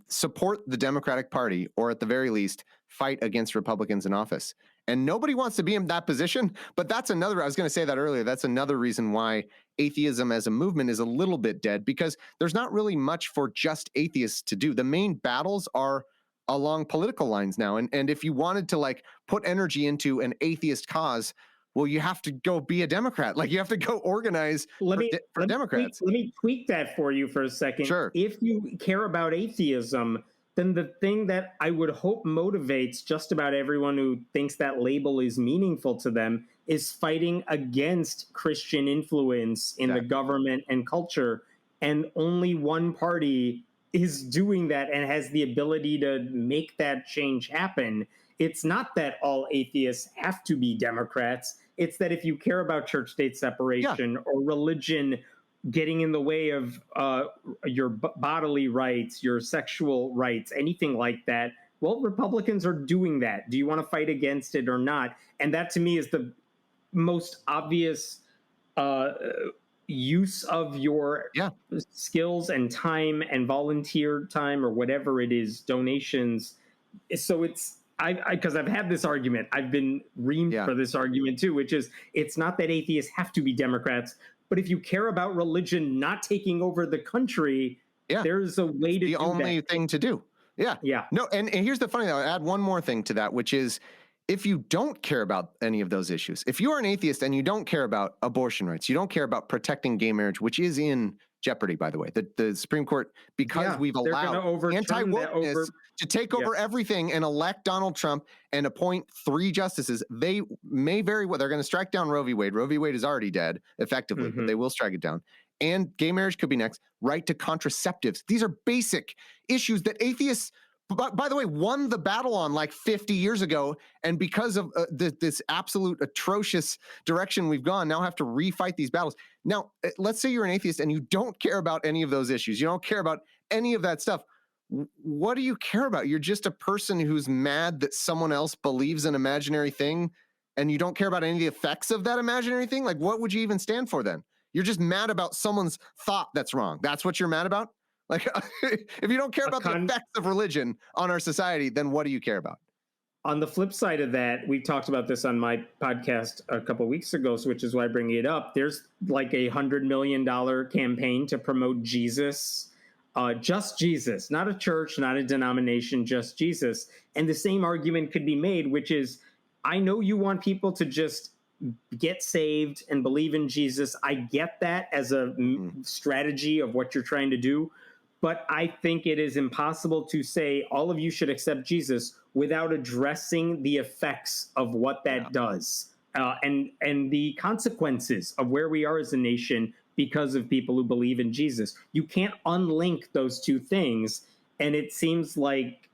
support the Democratic Party, or at the very least, fight against Republicans in office. And nobody wants to be in that position, but I was going to say that earlier, that's another reason why atheism as a movement is a little bit dead, because there's not really much for just atheists to do. The main battles are along political lines now. And if you wanted to like put energy into an atheist cause, well, you have to go be a Democrat. Like you have to go organize for Democrats. Let me tweak that for you for a second. Sure. If you care about atheism, then the thing that I would hope motivates just about everyone who thinks that label is meaningful to them is fighting against Christian influence in the government and culture. And only one party is doing that and has the ability to make that change happen. It's not that all atheists have to be Democrats. It's that if you care about church-state separation or religion getting in the way of your bodily rights, your sexual rights, anything like that, well, Republicans are doing that. Do you want to fight against it or not? And that to me is the most obvious use of your skills and time and volunteer time or whatever it is, donations. So it's, because I've had this argument, I've been reamed for this argument too, which is it's not that atheists have to be Democrats, but if you care about religion not taking over the country, there's a way to do that. The only thing to do. Yeah. Yeah. No, and here's the funny thing, I'll add one more thing to that, which is if you don't care about any of those issues, if you are an atheist and you don't care about abortion rights, you don't care about protecting gay marriage, which is in jeopardy, by the way, the Supreme Court, because we've allowed anti-wokeness to take over everything and elect Donald Trump and appoint 3 justices, they may very well, they're going to strike down Roe v. Wade. Roe v. Wade is already dead, effectively, but they will strike it down. And gay marriage could be next. Right to contraceptives. These are basic issues that atheists, by the way, won the battle on like 50 years ago. And because of this absolute atrocious direction we've gone, now have to refight these battles. Now, let's say you're an atheist and you don't care about any of those issues. You don't care about any of that stuff. What do you care about? You're just a person who's mad that someone else believes an imaginary thing and you don't care about any of the effects of that imaginary thing? Like, what would you even stand for then? You're just mad about someone's thought that's wrong. That's what you're mad about? Like, if you don't care about the effects of religion on our society, then what do you care about? On the flip side of that, we talked about this on my podcast a couple of weeks ago, which is why I bring it up. There's like $100 million campaign to promote Jesus, just Jesus, not a church, not a denomination, just Jesus. And the same argument could be made, which is, I know you want people to just get saved and believe in Jesus. I get that as a strategy of what you're trying to do. But I think it is impossible to say all of you should accept Jesus without addressing the effects of what that does and the consequences of where we are as a nation because of people who believe in Jesus. You can't unlink those two things. And it seems like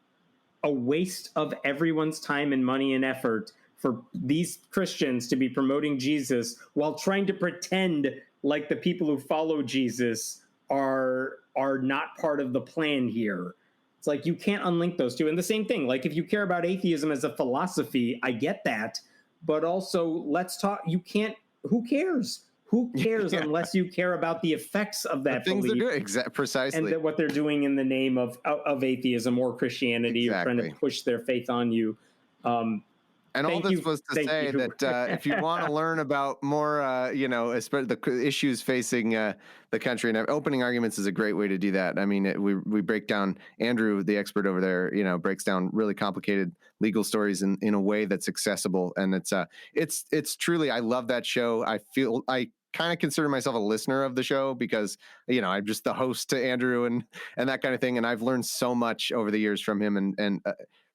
a waste of everyone's time and money and effort for these Christians to be promoting Jesus while trying to pretend like the people who follow Jesus are not part of the plan here. It's like you can't unlink those two. And the same thing, like if you care about atheism as a philosophy, I get that. But also, let's talk, you can't, who cares? Who cares unless you care about the effects of that things belief? They're doing, precisely. And what they're doing in the name of atheism or Christianity, or trying to push their faith on you. And all this was to say that if you want to learn about more, especially the issues facing the country, and opening arguments is a great way to do that. I mean, we break down, Andrew, the expert over there, breaks down really complicated legal stories in a way that's accessible. And it's truly, I love that show. I kind of consider myself a listener of the show because, I'm just the host to Andrew and that kind of thing. And I've learned so much over the years from him and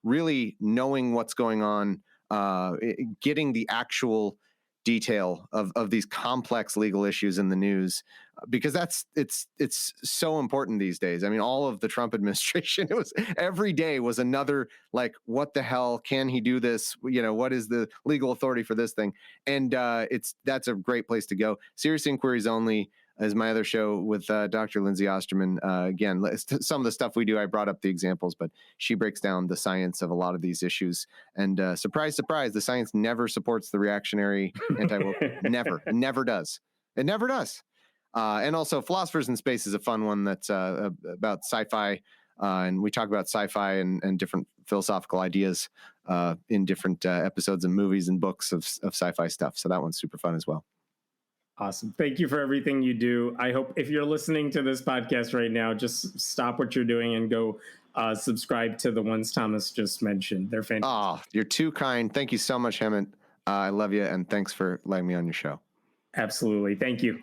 really knowing what's going on. Getting the actual detail of these complex legal issues in the news, because it's so important these days. I mean, all of the Trump administration, it was every day was another, like, what the hell, can he do this? What is the legal authority for this thing? And that's a great place to go. Serious Inquiries Only is my other show with Dr. Lindsay Osterman. Again, some of the stuff we do, I brought up the examples, but she breaks down the science of a lot of these issues. And surprise, surprise, the science never supports the reactionary anti-woke. Never does. It never does. And also, Philosophers in Space is a fun one that's about sci-fi. And we talk about sci-fi and different philosophical ideas in different episodes and movies and books of sci-fi stuff. So that one's super fun as well. Awesome. Thank you for everything you do. I hope if you're listening to this podcast right now, just stop what you're doing and go subscribe to the ones Thomas just mentioned. They're fantastic. Oh, you're too kind. Thank you so much, Hemant. I love you. And thanks for letting me on your show. Absolutely. Thank you.